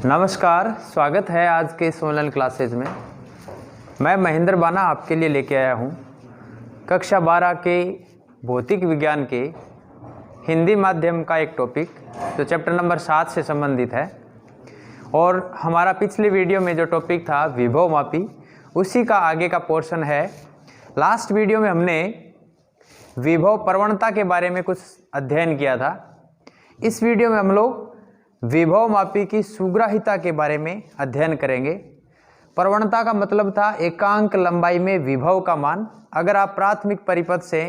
नमस्कार, स्वागत है आज के इस ऑनलाइन क्लासेज में। मैं महेंद्र बाना आपके लिए लेके आया हूँ कक्षा 12 के भौतिक विज्ञान के हिंदी माध्यम का एक टॉपिक जो चैप्टर नंबर 7 से संबंधित है। और हमारा पिछले वीडियो में जो टॉपिक था विभवमापी, उसी का आगे का पोर्शन है। लास्ट वीडियो में हमने विभव प्रवणता के बारे में कुछ अध्ययन किया था। इस वीडियो में हम लोग विभवमापी की सुग्राह्यता के बारे में अध्ययन करेंगे। प्रवणता का मतलब था एकांक लंबाई में विभव का मान। अगर आप प्राथमिक परिपथ से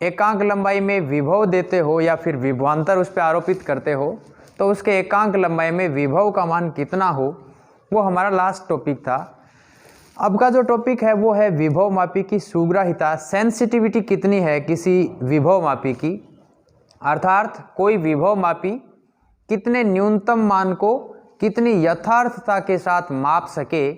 एकांक लंबाई में विभव देते हो या फिर विभवांतर उस पर आरोपित करते हो तो उसके एकांक लंबाई में विभव का मान कितना हो, वो हमारा लास्ट टॉपिक था। अब का जो टॉपिक है वो है विभवमापी की सुग्राह्यता। सेंसिटिविटी कितनी है किसी विभवमापी की, अर्थात कोई विभवमापी कितने न्यूनतम मान को कितनी यथार्थता के साथ माप सके,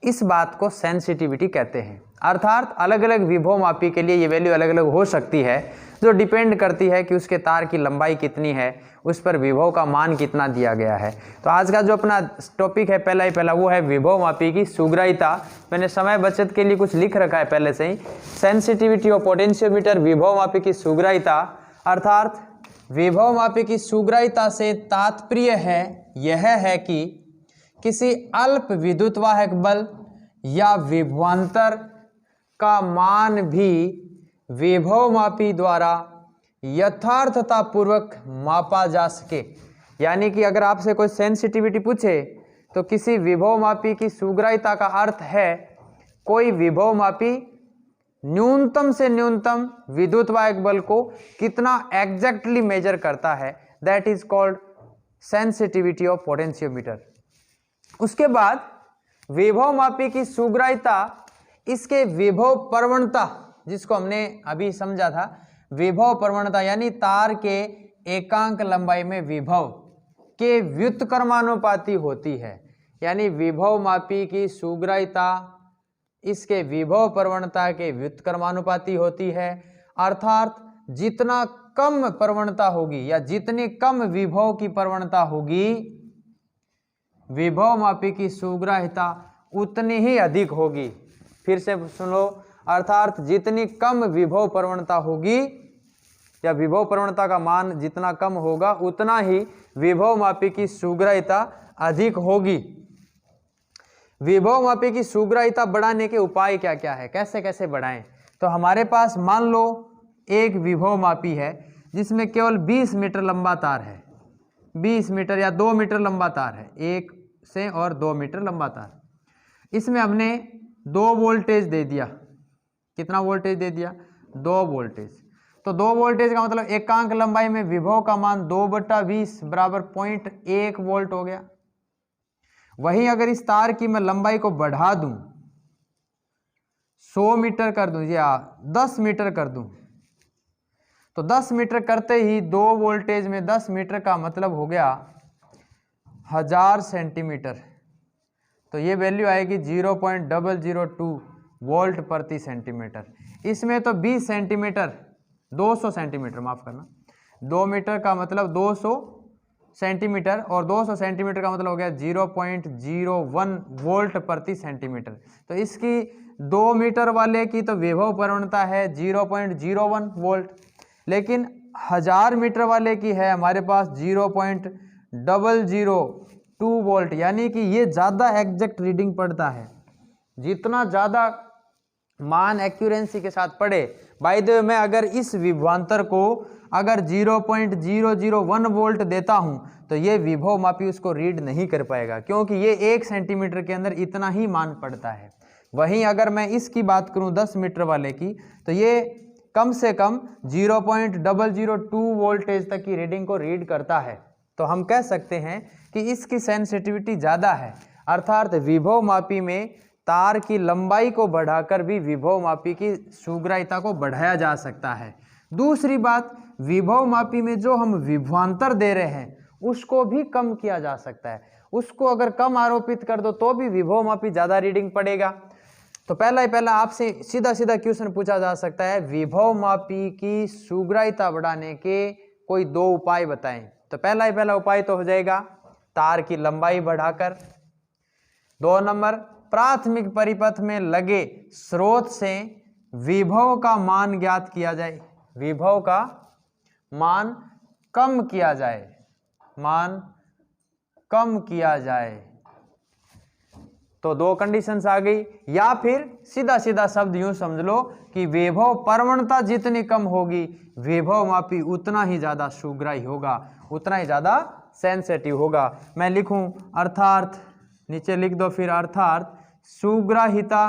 इस बात को सेंसिटिविटी कहते हैं। अर्थात अलग अलग विभवमापी के लिए ये वैल्यू अलग अलग हो सकती है, जो डिपेंड करती है कि उसके तार की लंबाई कितनी है, उस पर विभव का मान कितना दिया गया है। तो आज का जो अपना टॉपिक है पहला वो है विभवमापी की सुग्राह्यता। मैंने समय बचत के लिए कुछ लिख रखा है पहले से ही। सेंसिटिविटी ऑफ पोटेंशियोमीटर विभवमापी की सुग्राह्यता, अर्थात विभवमापी की सुग्राह्यता से तात्पर्य यह है कि किसी अल्प विद्युतवाहक बल या विभवांतर का मान भी विभवमापी द्वारा यथार्थता पूर्वक मापा जा सके। यानी कि अगर आपसे कोई सेंसिटिविटी पूछे तो किसी विभवमापी की सुग्राह्यता का अर्थ है कोई विभवमापी न्यूनतम से न्यूनतम विद्युतवाहक बल को कितना एग्जैक्टली मेजर करता है, that is called sensitivity of potentiometer. उसके बाद विभवमापी की सुग्राह्यता इसके विभव प्रवणता, जिसको हमने अभी समझा था, विभव प्रवणता यानी तार के एकांक लंबाई में विभव के व्युत्क्रमानुपाती होती है। यानी विभवमापी की सुग्राह्यता इसके विभव प्रवणता के व्युत्क्रमानुपाती होती है। अर्थात जितना कम प्रवणता होगी या जितनी कम विभव की प्रवणता होगी, विभवमापी की सुग्राह्यता उतनी ही अधिक होगी। फिर से सुनो, अर्थात जितनी कम विभव प्रवणता होगी या विभव प्रवणता का मान जितना कम होगा, उतना ही विभवमापी की सुग्राह्यता अधिक होगी। विभवमापी की सुग्राह्यता बढ़ाने के उपाय क्या क्या है, कैसे कैसे बढ़ाएं? तो हमारे पास मान लो एक विभवमापी है जिसमें केवल 20 मीटर लंबा तार है, 20 मीटर या 2 मीटर लंबा तार है, 1 से और 2 मीटर लंबा तार। इसमें हमने 2 वोल्टेज दे दिया। कितना वोल्टेज दे दिया? 2 वोल्टेज। तो 2 वोल्टेज का मतलब एकांक लंबाई में विभव का मान 2/20 बराबर 0.1 वोल्ट हो गया। वहीं अगर इस तार की मैं लंबाई को बढ़ा दूं, 100 मीटर कर दूं या 10 मीटर कर दूं, तो 10 मीटर करते ही 2 वोल्टेज में 10 मीटर का मतलब हो गया 1000 सेंटीमीटर। तो ये वैल्यू आएगी 0.002 वोल्ट प्रति सेंटीमीटर। इसमें तो 20 सेंटीमीटर 200 सेंटीमीटर, माफ करना, 2 मीटर का मतलब 200 सेंटीमीटर और 200 सेंटीमीटर का मतलब हो गया 0.01 वोल्ट प्रति सेंटीमीटर। तो इसकी 2 मीटर वाले की तो विभव प्रवणता है 0.01 वोल्ट, लेकिन 1000 मीटर वाले की है हमारे पास 0.002 वोल्ट। यानी कि ये ज़्यादा एग्जैक्ट रीडिंग पड़ता है। जितना ज़्यादा मान एक्यूरेंसी के साथ पड़े, बाय द वे मैं अगर इस विभवांतर को अगर 0.001 वोल्ट देता हूं तो ये विभवमापी उसको रीड नहीं कर पाएगा, क्योंकि ये 1 सेंटीमीटर के अंदर इतना ही मान पड़ता है। वहीं अगर मैं इसकी बात करूं 10 मीटर वाले की, तो ये कम से कम 0.002 वोल्टेज तक की रीडिंग को रीड करता है। तो हम कह सकते हैं कि इसकी सेंसिटिविटी ज़्यादा है। अर्थात विभवमापी में तार की लंबाई को बढ़ाकर भी विभवमापी की सुग्राह्यता को बढ़ाया जा सकता है। दूसरी बात, विभवमापी में जो हम विभवांतर दे रहे हैं उसको भी कम किया जा सकता है। उसको अगर कम आरोपित कर दो तो भी विभवमापी ज़्यादा रीडिंग पड़ेगा। तो पहला आपसे सीधा सीधा क्वेश्चन पूछा जा सकता है, विभवमापी की सुग्राह्यता बढ़ाने के कोई 2 उपाय बताएं। तो पहला उपाय तो हो जाएगा तार की लंबाई बढ़ाकर। 2 नंबर, प्राथमिक परिपथ में लगे स्रोत से विभव का मान ज्ञात किया जाए, विभव का मान कम किया जाए, मान कम किया जाए। तो 2 कंडीशंस आ गई। या फिर सीधा सीधा शब्द यूं समझ लो कि विभव प्रवणता जितनी कम होगी विभव मापी उतना ही ज्यादा सुग्राही होगा, उतना ही ज्यादा सेंसिटिव होगा। मैं लिखूं अर्थार्थ, नीचे लिख दो फिर अर्थार्थ सुग्राहिता,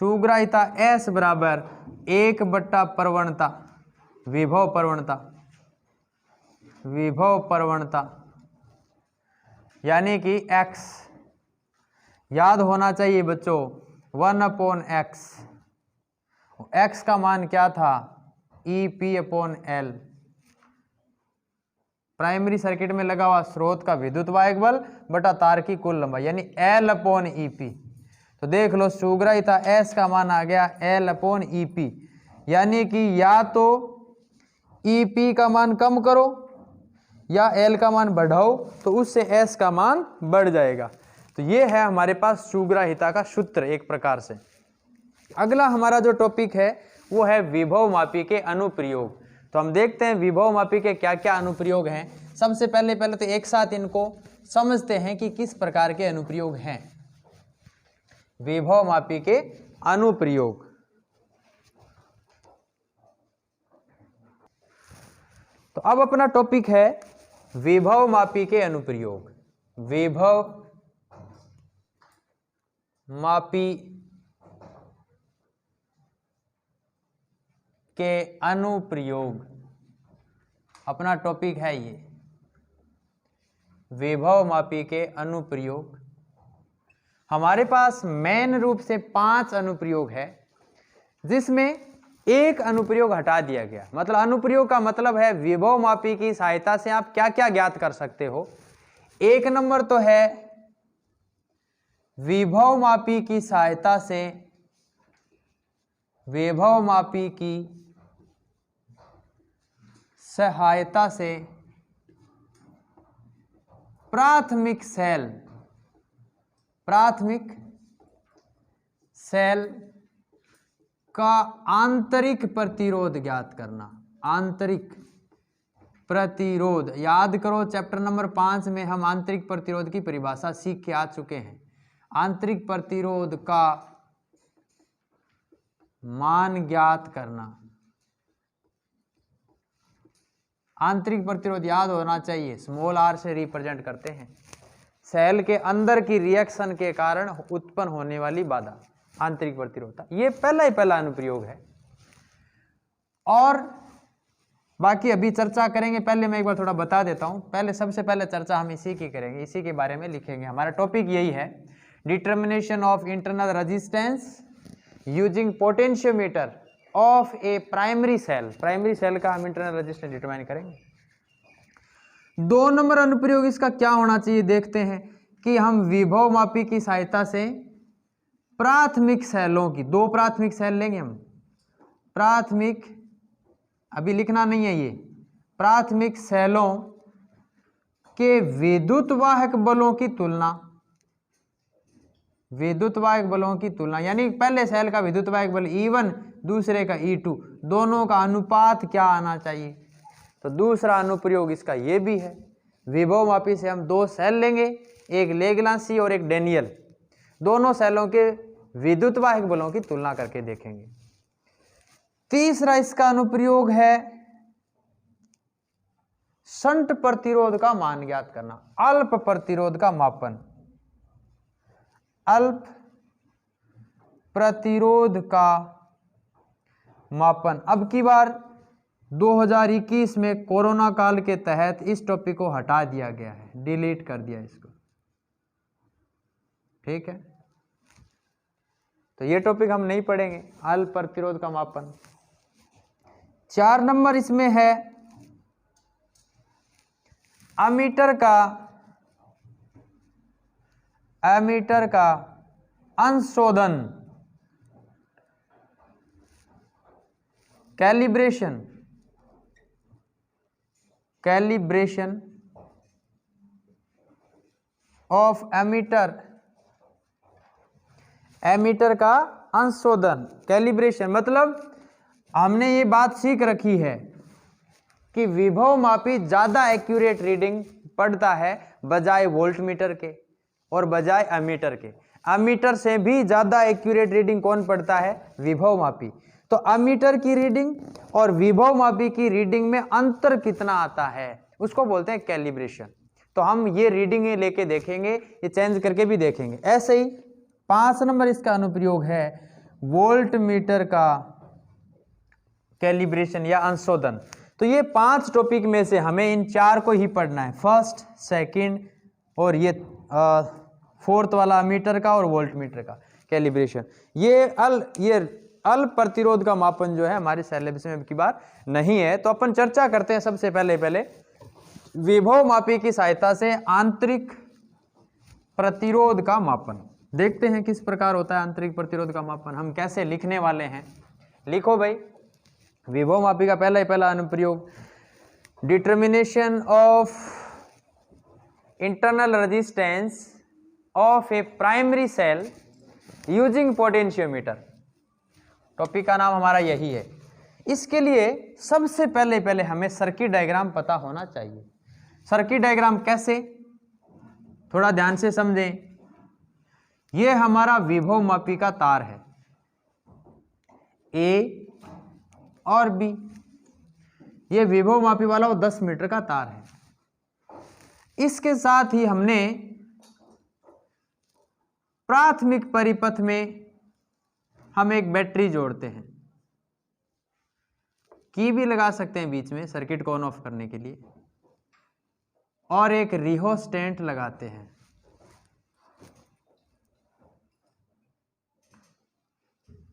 सुग्राहिता S बराबर 1 प्रवणता, विभव प्रवणता, विभव प्रवणता यानी कि x, याद होना चाहिए बच्चों 1/x, x का मान क्या था EP/L, प्राइमरी सर्किट में लगा हुआ स्रोत का विद्युत वाहक बल बटा तार की कुल लंबाई यानी L/EP। तो देख लो सुग्राहिता S का मान आ गया L/EP, यानी कि या तो EP का मान कम करो या L का मान बढ़ाओ तो उससे S का मान बढ़ जाएगा। तो ये है हमारे पास सुग्राहिता का सूत्र एक प्रकार से। अगला हमारा जो टॉपिक है वो है विभव मापी के अनुप्रयोग। तो हम देखते हैं विभव मापी के क्या क्या अनुप्रयोग हैं। सबसे पहले तो एक साथ इनको समझते हैं कि किस प्रकार के अनुप्रयोग हैं। विभव मापी के अनुप्रयोग, तो अब अपना टॉपिक है विभव मापी के अनुप्रयोग। विभव मापी के अनुप्रयोग अपना टॉपिक है ये, विभव मापी के अनुप्रयोग। हमारे पास मेन रूप से 5 अनुप्रयोग है जिसमें एक अनुप्रयोग हटा दिया गया। मतलब अनुप्रयोग का मतलब है विभव मापी की सहायता से आप क्या क्या ज्ञात कर सकते हो। 1 नंबर तो है विभव मापी की सहायता से, विभव मापी की सहायता से प्राथमिक सेल, प्राथमिक सेल का आंतरिक प्रतिरोध ज्ञात करना। आंतरिक प्रतिरोध याद करो, चैप्टर नंबर 5 में हम आंतरिक प्रतिरोध की परिभाषा सीख के आ चुके हैं। आंतरिक प्रतिरोध का मान ज्ञात करना, आंतरिक प्रतिरोध याद होना चाहिए, स्मॉल r से रिप्रेजेंट करते हैं सेल के अंदर की रिएक्शन के कारण उत्पन्न होने वाली बाधा, आंतरिक प्रतिरोध। ये पहला अनुप्रयोग है। और बाकी अभी चर्चा करेंगे। पहले मैं एक बार थोड़ा बता देता हूं, पहले सबसे पहले चर्चा हम इसी की करेंगे, इसी के बारे में लिखेंगे। हमारा टॉपिक यही है, determination of internal resistance using potentiometer of a primary cell. Primary cell का हम इंटरनल रेजिस्टेंस डिटरमाइन करेंगे। 2 नंबर अनुप्रयोग इसका क्या होना चाहिए देखते हैं कि हम विभव मापी की सहायता से प्राथमिक सेलों की, 2 प्राथमिक सेल लेंगे हम, प्राथमिक, अभी लिखना नहीं है ये, प्राथमिक सेलों के विद्युत वाहक बलों की तुलना, विद्युत वाहक बलों की तुलना यानी पहले सेल का विद्युत वाहक बल E1 दूसरे का E2, दोनों का अनुपात क्या आना चाहिए। तो दूसरा अनुप्रयोग इसका ये भी है। विभव मापी से हम 2 सेल लेंगे, एक लेग्लांसी और एक डेनियल, दोनों सेलों के विद्युत वाहक बलों की तुलना करके देखेंगे। तीसरा इसका अनुप्रयोग है शंट प्रतिरोध का मान ज्ञात करना, अल्प प्रतिरोध का मापन, अल्प प्रतिरोध का मापन। अब की बार 2021 में कोरोना काल के तहत इस टॉपिक को हटा दिया गया है, डिलीट कर दिया इसको, ठीक है। तो ये टॉपिक हम नहीं पढ़ेंगे, अल्प प्रतिरोध का मापन। 4 नंबर इसमें है एमीटर का अंशशोधन, कैलिब्रेशन ऑफ एमीटर, एमीटर का अंशोधन, कैलिब्रेशन। मतलब हमने ये बात सीख रखी है कि विभव मापी ज़्यादा एक्यूरेट रीडिंग पढ़ता है बजाय वोल्टमीटर के और बजाय एमीटर के। एमीटर से भी ज़्यादा एक्यूरेट रीडिंग कौन पढ़ता है? विभव मापी। तो एमीटर की रीडिंग और विभव मापी की रीडिंग में अंतर कितना आता है उसको बोलते हैं कैलिब्रेशन। तो हम ये रीडिंग लेके देखेंगे, ये चेंज करके भी देखेंगे। ऐसे ही 5 नंबर इसका अनुप्रयोग है वोल्ट मीटर का कैलिब्रेशन या अंशोधन। तो ये 5 टॉपिक में से हमें इन 4 को ही पढ़ना है, फर्स्ट, सेकंड और ये 4th वाला मीटर का और वोल्ट मीटर का कैलिब्रेशन। ये अल्प प्रतिरोध का मापन जो है हमारे सिलेबस में की बार नहीं है। तो अपन चर्चा करते हैं सबसे पहले विभव मापी की सहायता से आंतरिक प्रतिरोध का मापन। देखते हैं किस प्रकार होता है आंतरिक प्रतिरोध का मापन, हम कैसे लिखने वाले हैं। लिखो भाई, विभव मापी का पहला अनुप्रयोग, determination of internal resistance of a primary cell using potentiometer. Topic का नाम हमारा यही है। इसके लिए सबसे पहले हमें सर्किट डायग्राम पता होना चाहिए। सर्किट डायग्राम कैसे, थोड़ा ध्यान से समझें। यह हमारा विभव मापी का तार है, ए और बी। ये विभव मापी वाला वो 10 मीटर का तार है। इसके साथ ही हमने प्राथमिक परिपथ में हम एक बैटरी जोड़ते हैं, की भी लगा सकते हैं बीच में सर्किट को ऑन ऑफ करने के लिए, और एक रिहोस्टेंट लगाते हैं।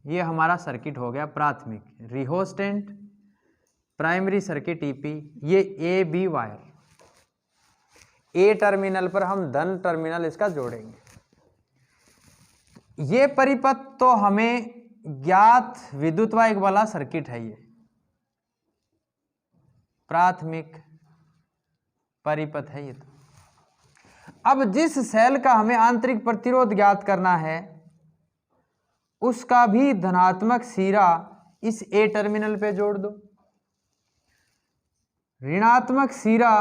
ये हमारा सर्किट हो गया प्राथमिक, रिहोस्टेंट, प्राइमरी सर्किट ईपी। ये A B wire, A terminal पर हम धन टर्मिनल इसका जोड़ेंगे। ये परिपथ तो हमें ज्ञात विद्युत वाहक वाला सर्किट है। ये प्राथमिक परिपथ है ये। तो अब जिस सेल का हमें आंतरिक प्रतिरोध ज्ञात करना है उसका भी धनात्मक सिरा इस ए टर्मिनल पे जोड़ दो, ऋणात्मक सिरा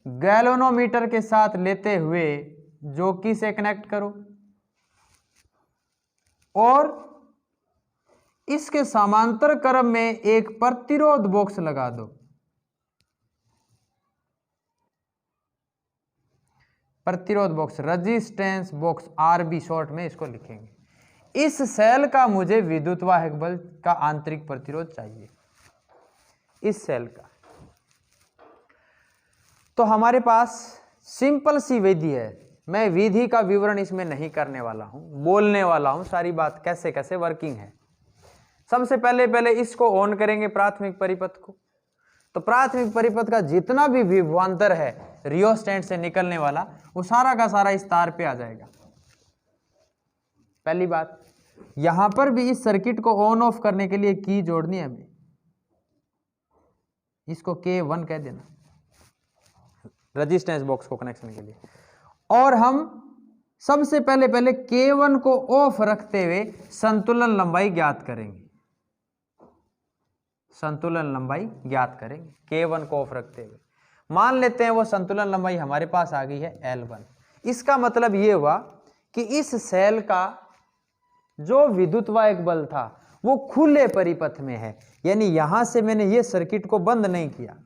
गैल्वेनोमीटर के साथ लेते हुए जोकी से कनेक्ट करो और इसके समांतर क्रम में एक प्रतिरोध बॉक्स लगा दो। प्रतिरोध box, resistance box, RB short में इसको लिखेंगे। इस सेल का मुझे विद्युत वाहक बल का आंतरिक प्रतिरोध चाहिए, इस सेल का। तो हमारे पास सिंपल सी विधि है, मैं विधि का विवरण इसमें नहीं करने वाला हूं, बोलने वाला हूं सारी बात कैसे कैसे वर्किंग है। सबसे पहले इसको ऑन करेंगे प्राथमिक परिपथ को। तो प्राथमिक परिपथ का जितना भी विभवांतर है रियोस्टेट से निकलने वाला, वो सारा का सारा इस तार पे आ जाएगा। पहली बात, यहां पर भी इस सर्किट को ऑन ऑफ करने के लिए की जोड़नी है हमें, इसको K1 कह देना रेजिस्टेंस बॉक्स को कनेक्शन के लिए। और हम सबसे पहले K1 को ऑफ रखते हुए संतुलन लंबाई ज्ञात करेंगे। संतुलन लंबाई ज्ञात करेंगे K1 को ऑफ रखते हुए। मान लेते हैं वो संतुलन लंबाई हमारे पास आ गई है L1। इसका मतलब ये हुआ कि इस सेल का जो विद्युत वाहक बल था वो खुले परिपथ में है, यानी यहां से मैंने ये सर्किट को बंद नहीं किया,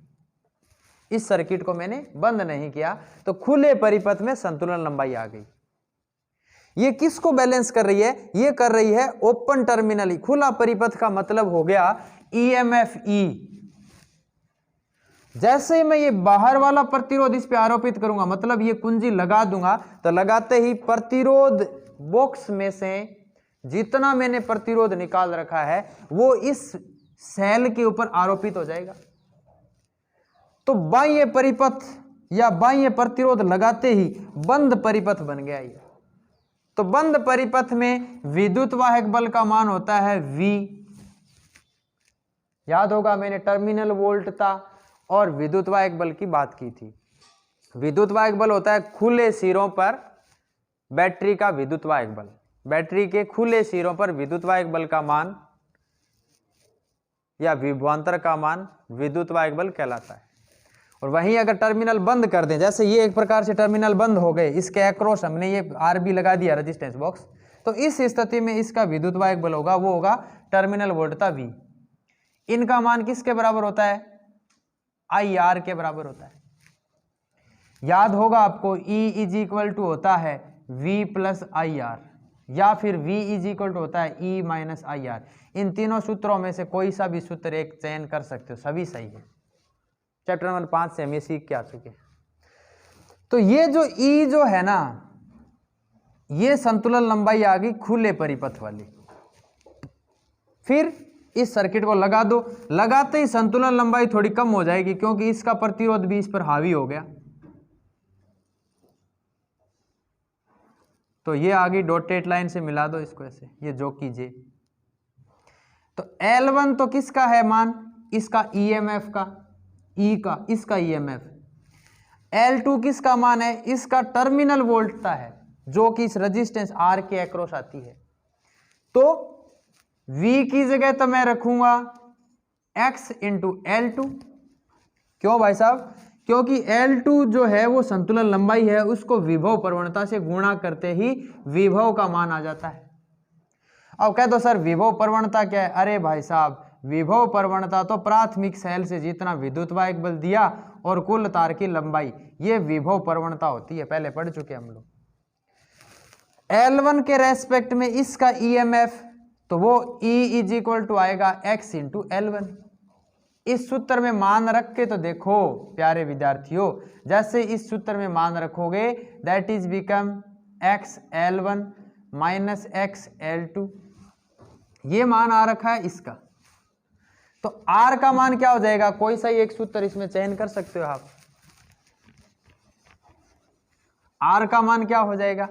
इस सर्किट को मैंने बंद नहीं किया, तो खुले परिपथ में संतुलन लंबाई आ गई। ये किसको बैलेंस कर रही है? ये कर रही है ओपन टर्मिनल। खुला परिपथ का मतलब हो गया EMF E। जैसे ही मैं ये बाहर वाला प्रतिरोध इस पे आरोपित करूंगा, मतलब ये कुंजी लगा दूंगा, तो लगाते ही प्रतिरोध बॉक्स में से जितना मैंने प्रतिरोध निकाल रखा है वो इस सेल के ऊपर आरोपित हो जाएगा। तो बाह्य परिपथ या बाह्य प्रतिरोध लगाते ही बंद परिपथ बन गया ये। तो बंद परिपथ में विद्युत वाहक बल का मान होता है V। याद होगा मैंने टर्मिनल वोल्ट था और विद्युत वाहक बल की बात की थी। विद्युतवाहक बल होता है खुले सिरों पर बैटरी का विद्युतवाहक बल। बैटरी के खुले सिरों पर विद्युतवाहक बल का मान या विभवांतर का मान विद्युतवाहक बल कहलाता है। और वहीं अगर टर्मिनल बंद कर दें, जैसे ये एक प्रकार से टर्मिनल बंद हो गए, इसके अक्रॉस हमने ये आरबी लगा दिया रेजिस्टेंस बॉक्स, तो इस स्थिति में इसका विद्युतवाहक बल होगा वो होगा टर्मिनल वोल्टता V। इनका मान किसके बराबर होता है? IR के बराबर होता है। याद होगा आपको E इज इक्वल टू होता है V प्लस IR, या फिर V इज इक्वल टू होता है E माइनस IR। इन तीनों सूत्रों में से कोई सा भी सूत्र एक चयन कर सकते हो, सभी सही है। चैप्टर नंबर 5 से हम ये सीख के आ चुके हैं। तो ये जो E जो है ना, ये संतुलन लंबाई आ गई खुले परिपथ वाली। फिर इस सर्किट को लगा दो, लगाते ही संतुलन लंबाई थोड़ी कम हो जाएगी क्योंकि इसका प्रतिरोध भी इस पर हावी हो गया। तो ये आ गई डॉटेड लाइन से मिला दो इसको ऐसे, ये जो कीजिए। तो L1 तो किसका है मान? इसका EMF का, E का, इसका EMF। L2 किसका मान है? इसका टर्मिनल वोल्टता है जो कि इस रेजिस्टेंस R के अक्रॉस आती है। तो V की जगह तो मैं रखूंगा X इंटू L2। क्यों भाई साहब? क्योंकि L2 जो है वो संतुलन लंबाई है, उसको विभव प्रवणता से गुणा करते ही विभव का मान आ जाता है। अब कह दो सर विभव प्रवणता क्या है? अरे भाई साहब, विभव प्रवणता तो प्राथमिक सेल से जितना विद्युतवाहक बल दिया और कुल तार की लंबाई, ये विभव प्रवणता होती है, पहले पढ़ चुके हम लोग। L1 के रेस्पेक्ट में इसका EMF, तो वो E इज इक्वल टू आएगा X इंटू L1। इस सूत्र में मान रख के तो देखो प्यारे विद्यार्थियों, जैसे इस सूत्र में मान रखोगे that is become XL1 minus XL2, ये मान आ रखा है इसका। तो R का मान क्या हो जाएगा? कोई सा ही एक सूत्र इसमें चयन कर सकते हो आप। R का मान क्या हो जाएगा?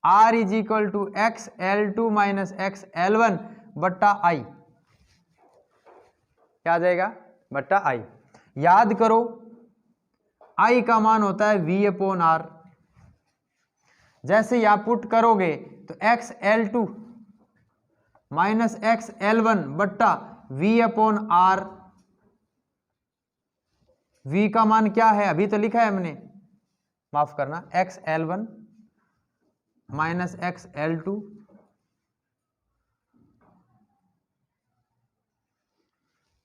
R is equal to XL2 minus XL1 बट्टा I। क्या आ जाएगा? बट्टा I। याद करो I का मान होता है V अपॉन R। जैसे यहां पुट करोगे तो XL2 माइनस XL1 बट्टा V अपॉन R। V का मान क्या है? अभी तो लिखा है हमने, माफ करना, XL1 माइनस XL2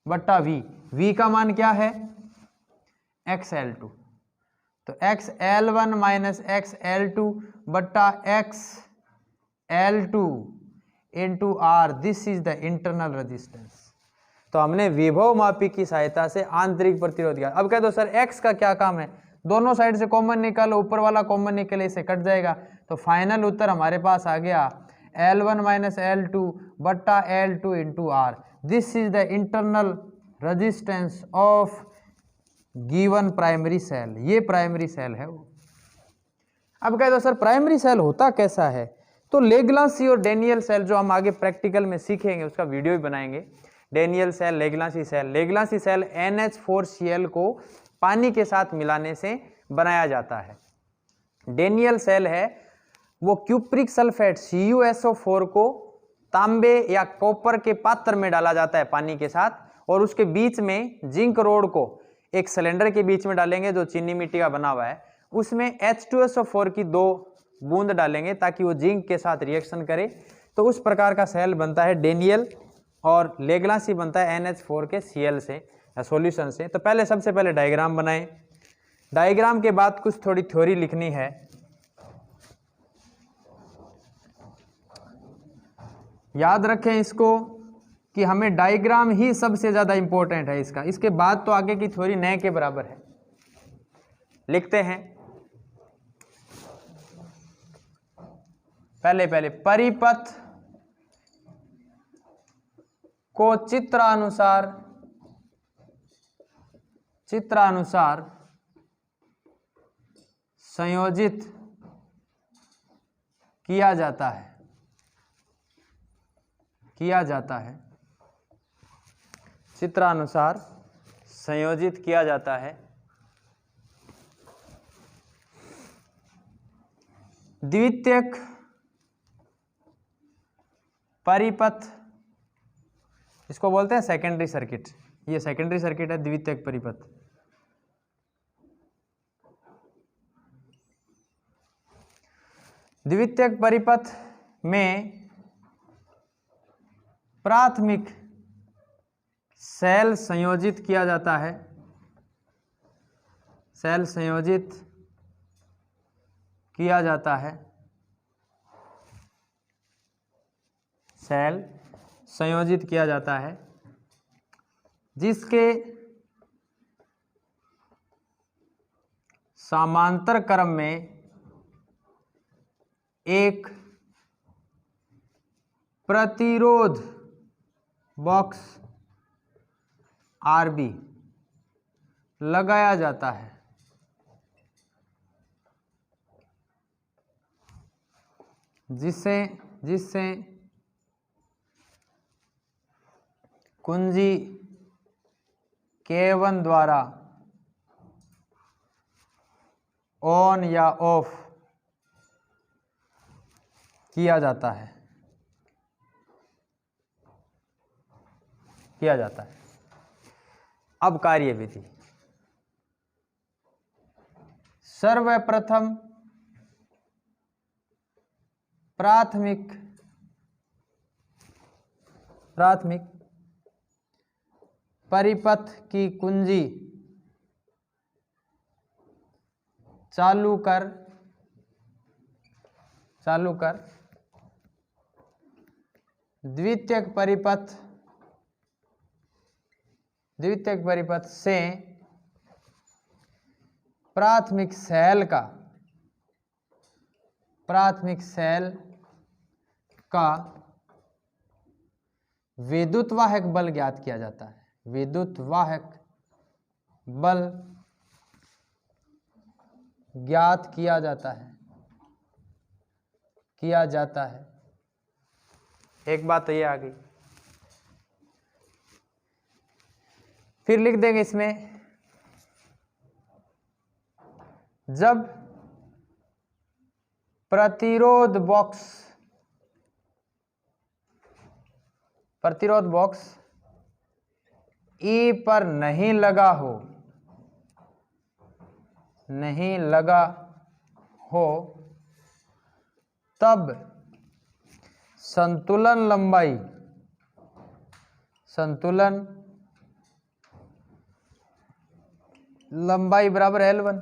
बट्टा V। V का मान क्या है? XL2। तो XL1 माइनस XL2 बट्टा XL2 into R, this is the internal resistance. तो हमने विभव मापी की सहायता से आंतरिक प्रतिरोध किया। अब कह दो सर X का क्या काम है? दोनों साइड से कॉमन निकालो, ऊपर वाला कॉमन निकले, इसे कट जाएगा। तो फाइनल उत्तर हमारे पास आ गया L1 माइनस L2 बट्टा L2 into R। This is the internal resistance of given primary cell. ये प्राइमरी सेल है वो। अब कह दो सर प्राइमरी सेल होता कैसा है? तो लेग्लांसी और डेनियल सेल जो हम आगे प्रैक्टिकल में सीखेंगे, उसका वीडियो भी बनाएंगे। Daniell cell, Leclanche cell. Leclanche cell NH4Cl को पानी के साथ मिलाने से बनाया जाता है। डेनियल सेल है वो क्यूप्रिक सल्फेट CuSO4 को तांबे या कॉपर के पात्र में डाला जाता है पानी के साथ, और उसके बीच में जिंक रोड को एक सिलेंडर के बीच में डालेंगे जो चीनी मिट्टी का बना हुआ है, उसमें H2SO4 की 2 बूंद डालेंगे ताकि वो जिंक के साथ रिएक्शन करे। तो उस प्रकार का सेल बनता है डेनियल, और लेग्लांसी बनता है NH4 के Cl से या सॉल्यूशन से। तो पहले सबसे पहले डायग्राम बनाएं। डायग्राम के बाद कुछ थोड़ी थ्योरी लिखनी है। याद रखें इसको कि हमें डायग्राम ही सबसे ज्यादा इंपॉर्टेंट है इसका, इसके बाद तो आगे की थ्योरी नए के बराबर है। लिखते हैं पहले परिपथ को चित्रानुसार संयोजित किया जाता है चित्रानुसार संयोजित किया जाता है द्वितीयक परिपथ, इसको बोलते हैं सेकेंडरी सर्किट। ये सेकेंडरी सर्किट है द्वितीयक परिपथ। द्वितीयक परिपथ में प्राथमिक सेल संयोजित किया जाता है, सेल संयोजित किया जाता है, सेल संयोजित किया जाता है, जिसके समांतर क्रम में एक प्रतिरोध बॉक्स आरबी लगाया जाता है, जिससे कुंजी K1 द्वारा ऑन या ऑफ किया जाता है, अब कार्यविधि। सर्वप्रथम प्राथमिक परिपथ की कुंजी चालू कर द्वितीयक परिपथ से प्राथमिक सेल का विद्युत वाहक बल ज्ञात किया जाता है, विद्युत वाहक बल ज्ञात किया जाता है। एक बात तो ये आ गई, फिर लिख देंगे इसमें, जब प्रतिरोध बॉक्स ई पर नहीं लगा हो तब संतुलन लंबाई बराबर L1,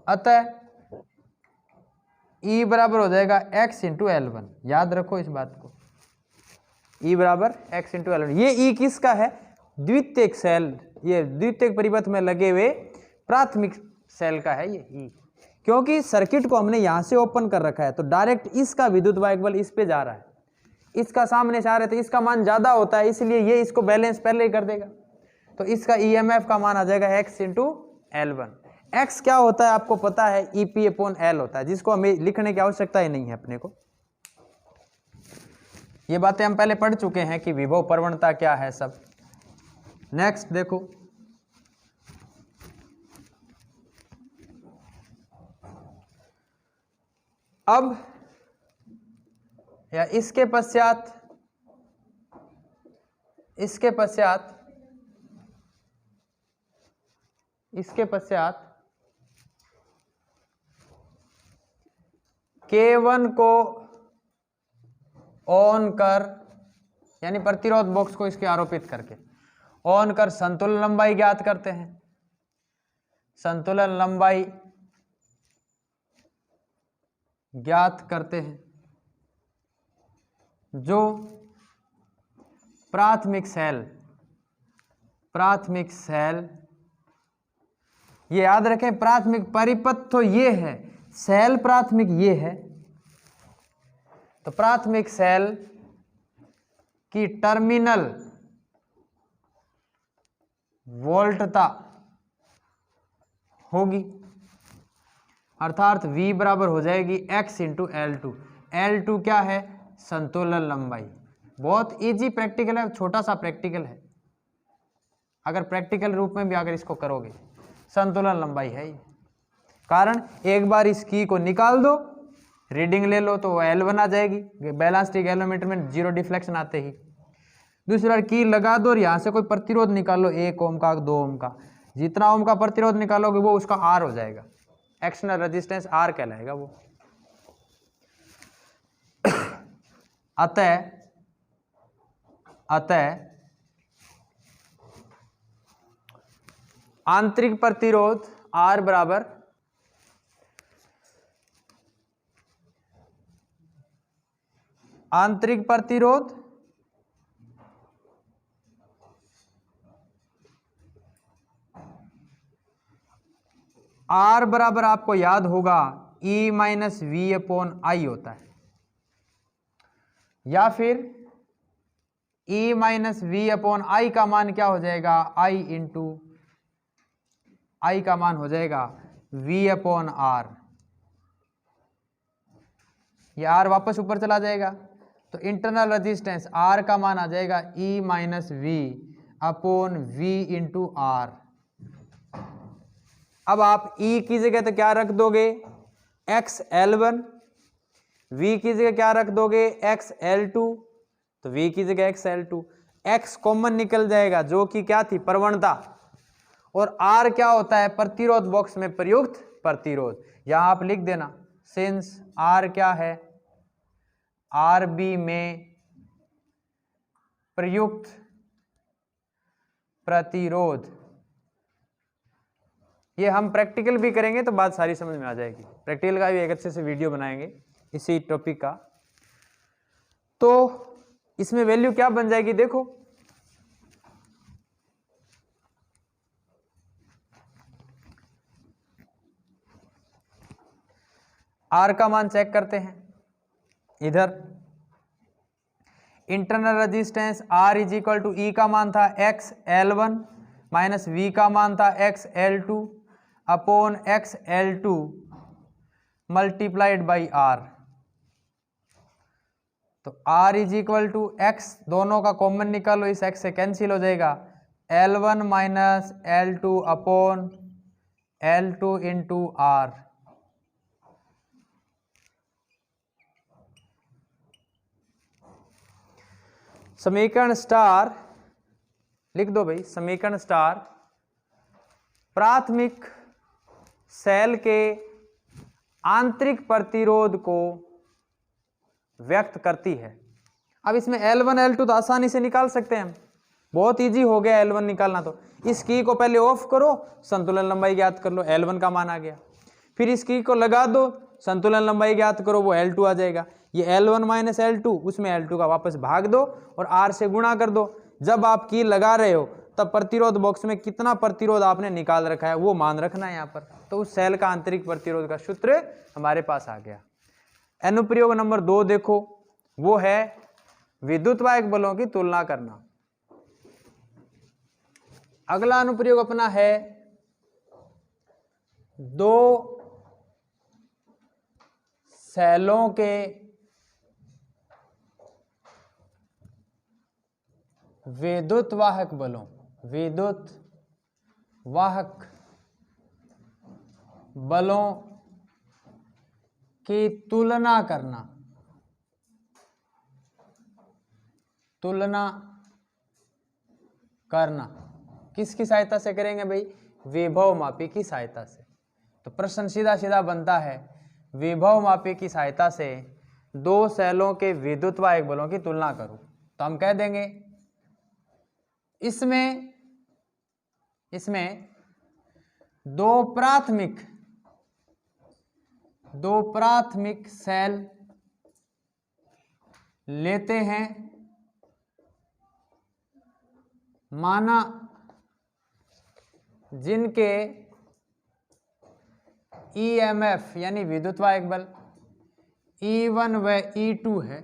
अतः E बराबर हो जाएगा x इंटू L1। याद रखो इस बात को, E बराबर x इंटू L1। ये E किसका है? द्वितीयक सेल, ये द्वितीयक परिपथ में लगे हुए प्राथमिक सेल का है ये E, क्योंकि सर्किट को हमने यहां से ओपन कर रखा है तो डायरेक्ट इसका विद्युत वाहक बल इस पे जा रहा है, इसका सामने से आ रहा है तो इसका मान ज्यादा होता है, इसलिए ये इसको बैलेंस पहले ही कर देगा, तो इसका EMF का मान आ जाएगा x इंटू L1। x क्या होता है आपको पता है, EP/L होता है, जिसको हमें लिखने की आवश्यकता ही नहीं है अपने को। ये बातें हम पहले पढ़ चुके हैं कि विभव प्रवणता क्या है सब। नेक्स्ट देखो, अब या इसके पश्चात K1 को ऑन कर, यानी प्रतिरोध बॉक्स को इसके आरोपित करके ऑन कर संतुलन लंबाई ज्ञात करते हैं। संतुलन लंबाई ज्ञात करते हैं जो प्राथमिक सेल, ये याद रखें, प्राथमिक परिपथ तो ये है, सेल प्राथमिक ये है, तो प्राथमिक सेल की टर्मिनल वोल्टता होगी, अर्थात V बराबर हो जाएगी x इंटू L2। L2 क्या है? संतुलन लंबाई। बहुत इजी प्रैक्टिकल है, छोटा सा प्रैक्टिकल है, अगर प्रैक्टिकल रूप में भी अगर इसको करोगे, संतुलन लंबाई है ये। कारण एक बार इस की को निकाल दो, रीडिंग ले लो तो L1 आ जाएगी, बैलेंस्ड गैल्वेमीटर में 0 डिफ्लेक्शन आते ही। दूसरी बार की लगा दो और यहाँ से कोई प्रतिरोध निकालो, 1 ओम का 2 ओम का, जितना ओम का प्रतिरोध निकालोगे वो उसका R हो जाएगा, एक्सटर्नल रेजिस्टेंस R कहलाएगा वो। अतः आंतरिक प्रतिरोध R बराबर आंतरिक प्रतिरोध R बराबर आपको याद होगा E minus V upon I होता है, या फिर E minus V upon I का मान क्या हो जाएगा, I इंटू आई का मान हो जाएगा V अपॉन आर। ये R वापस ऊपर चला जाएगा तो इंटरनल रेजिस्टेंस R का मान आ जाएगा E minus V upon V into R. अब आप E की जगह तो क्या रख दोगे, XL1, V की जगह क्या रख दोगे, XL2, तो V की जगह XL2, X कॉमन निकल जाएगा जो कि क्या थी, प्रवणता, और R क्या होता है, प्रतिरोध बॉक्स में प्रयुक्त प्रतिरोध। यहां आप लिख देना सिंस R क्या है, RB में प्रयुक्त प्रतिरोध। ये हम प्रैक्टिकल भी करेंगे तो बात सारी समझ में आ जाएगी, प्रैक्टिकल का भी एक अच्छे से वीडियो बनाएंगे इसी टॉपिक का। तो इसमें वैल्यू क्या बन जाएगी, देखो R का मान चेक करते हैं। इधर internal resistance R is equal to E का मान था XL1 माइनस V का मान था XL2 upon XL2 multiplied by R। तो R is equal to X, दोनों का कॉमन निकालो, इस X से कैंसिल हो जाएगा, L1 minus L2 upon L2 into R। समीकरण स्टार लिख दो भाई, समीकरण स्टार प्राथमिक सेल के आंतरिक प्रतिरोध को व्यक्त करती है। अब इसमें L1 L2 तो आसानी से निकाल सकते हैं हम, बहुत इजी हो गया L1 निकालना। तो इस की को पहले ऑफ करो, संतुलन लंबाई ज्ञात कर लो, L1 का मान आ गया। फिर इस की को लगा दो, संतुलन लंबाई ज्ञात करो, वो L2 आ जाएगा। ये L1 माइनस L2, उसमें L2 का वापस भाग दो और R से गुणा कर दो। जब आप की लगा रहे हो तब प्रतिरोध बॉक्स में कितना प्रतिरोध आपने निकाल रखा है वो मान रखना है यहाँ पर। तो उस सेल का आंतरिक प्रतिरोध का सूत्र हमारे पास आ गया। अनुप्रयोग नंबर 2 देखो, वो है विद्युतवाहक बलों की तुलना करना। अगला अनुप्रयोग अपना है दो सेलों के विद्युतवाहक बलों, विद्युतवाहक बलों की तुलना करना। किसकी सहायता से करेंगे भाई, विभव मापी की सहायता से। तो प्रश्न सीधा सीधा बनता है, विभव मापी की सहायता से दो सेलों के विद्युतवाहक बलों की तुलना करो। तो हम कह देंगे इसमें दो प्राथमिक सेल लेते हैं, माना जिनके EMF यानी विद्युतवाहक बल E1 व E2 है,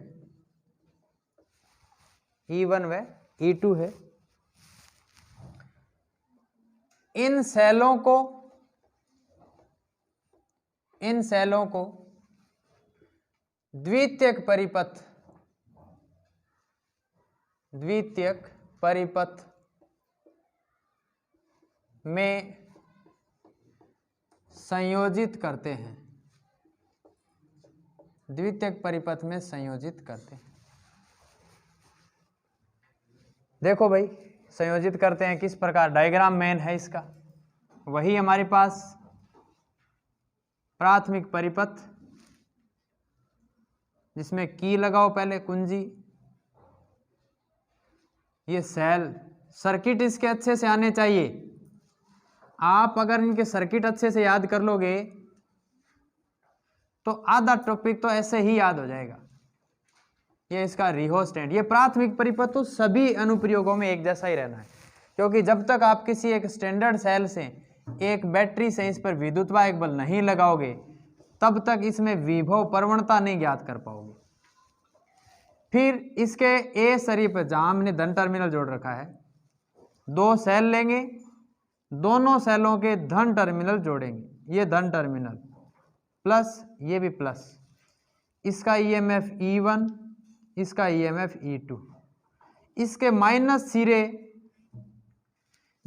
E1 व E2 है। इन सेलों को द्वितीयक परिपथ में संयोजित करते हैं, द्वितीयक परिपथ में संयोजित करते हैं। देखो भाई संयोजित करते हैं किस प्रकार, डायग्राम मेन है इसका, वही हमारे पास प्राथमिक परिपथ जिसमें की लगाओ पहले कुंजी, ये सेल, सर्किट इसके अच्छे से आने चाहिए। आप अगर इनके सर्किट अच्छे से याद कर लोगे तो आधा टॉपिक तो ऐसे ही याद हो जाएगा। ये इसका रिहोस्टेट, ये प्राथमिक परिपथ तो सभी अनुप्रयोगों में एक जैसा ही रहना है, क्योंकि जब तक आप किसी एक स्टैंडर्ड सेल से एक बैटरी से इस पर विद्युतवाहक बल नहीं लगाओगे तब तक इसमें विभव प्रवणता नहीं ज्ञात कर पाओगे। फिर इसके ए सरी पर जहां हमने धन टर्मिनल जोड़ रखा है, दो सेल लेंगे, दोनों सेलों के धन टर्मिनल जोड़ेंगे, ये धन टर्मिनल प्लस ये भी प्लस, इसका ईएमएफ E1, इसका ईएमएफ E2, इसके माइनस सिरे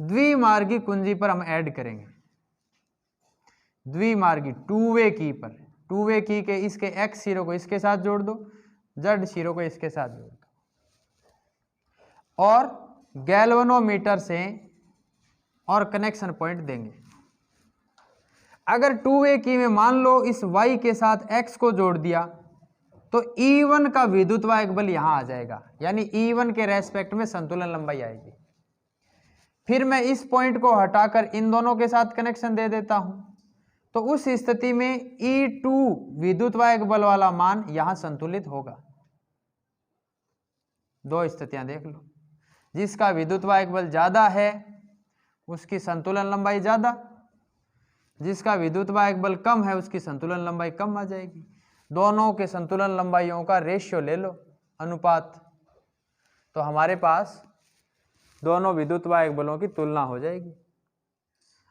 द्विमार्गी कुंजी पर हम ऐड करेंगे, द्विमार्गी टू वे की पर, टू वे की के इसके एक्स सिरों को इसके साथ जोड़ दो, जेड सिरों को इसके साथ जोड़ दो, और गैल्वेनोमीटर से और कनेक्शन पॉइंट देंगे। अगर टू वे की में मान लो इस y के साथ x को जोड़ दिया तो E1 का विद्युतवाहक बल यहां आ जाएगा, यानी E1 के रेस्पेक्ट में संतुलन लंबाई आएगी। फिर मैं इस पॉइंट को हटाकर इन दोनों के साथ कनेक्शन दे देता हूं, तो उस स्थिति में E2 विद्युतवाहक बल वाला मान यहां संतुलित होगा। दो स्थितियां देख लो, जिसका विद्युतवाहक बल ज्यादा है उसकी संतुलन लंबाई ज्यादा, जिसका विद्युतवाहक बल कम है उसकी संतुलन लंबाई कम आ जाएगी। दोनों के संतुलन लंबाइयों का रेशियो ले लो, अनुपात, तो हमारे पास दोनों विद्युतवाहक बलों की तुलना हो जाएगी।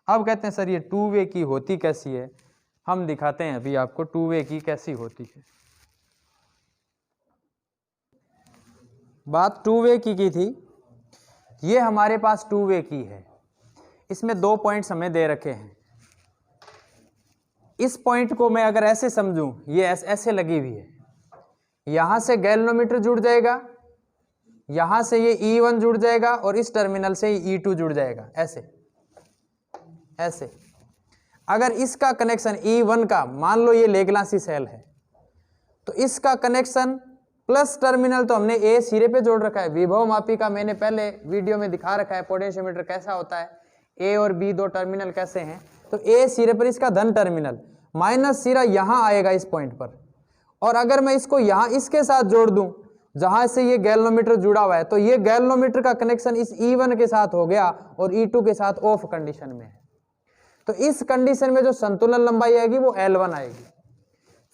अब कहते हैं सर ये टू वे की होती कैसी है, हम दिखाते हैं अभी आपको टू वे की कैसी होती है। बात टू वे की थी, ये हमारे पास टू वे की है, इसमें दो पॉइंट्स हमें दे रखे हैं। इस पॉइंट को मैं अगर ऐसे समझूं, ये ऐसे लगी हुई है, यहां से गैल्वेनोमीटर जुड़ जाएगा, यहां से ये E1 जुड़ जाएगा और इस टर्मिनल से E2 जुड़ जाएगा, ऐसे ऐसे। अगर इसका कनेक्शन E1 का, मान लो ये लेग्लासी सेल है, तो इसका कनेक्शन प्लस टर्मिनल तो हमने ए सिरे पे जोड़ रखा है। विभव मापी का मैंने पहले वीडियो में दिखा रखा है, पोटेंशियोमीटर कैसा होता है, ए और बी दो टर्मिनल कैसे हैं। तो ए सिरे पर इसका धन टर्मिनल, माइनस सिरा यहां आएगा इस पॉइंट पर, और अगर मैं इसको यहां इसके साथ जोड़ दूं जहां से ये गैल्वेनोमीटर जुड़ा हुआ है, तो ये गैल्वेनोमीटर का कनेक्शन इस E1 के साथ हो गया और E2 के साथ ऑफ कंडीशन में है। तो इस कंडीशन में जो संतुलन लंबाई आएगी वो L1 आएगी।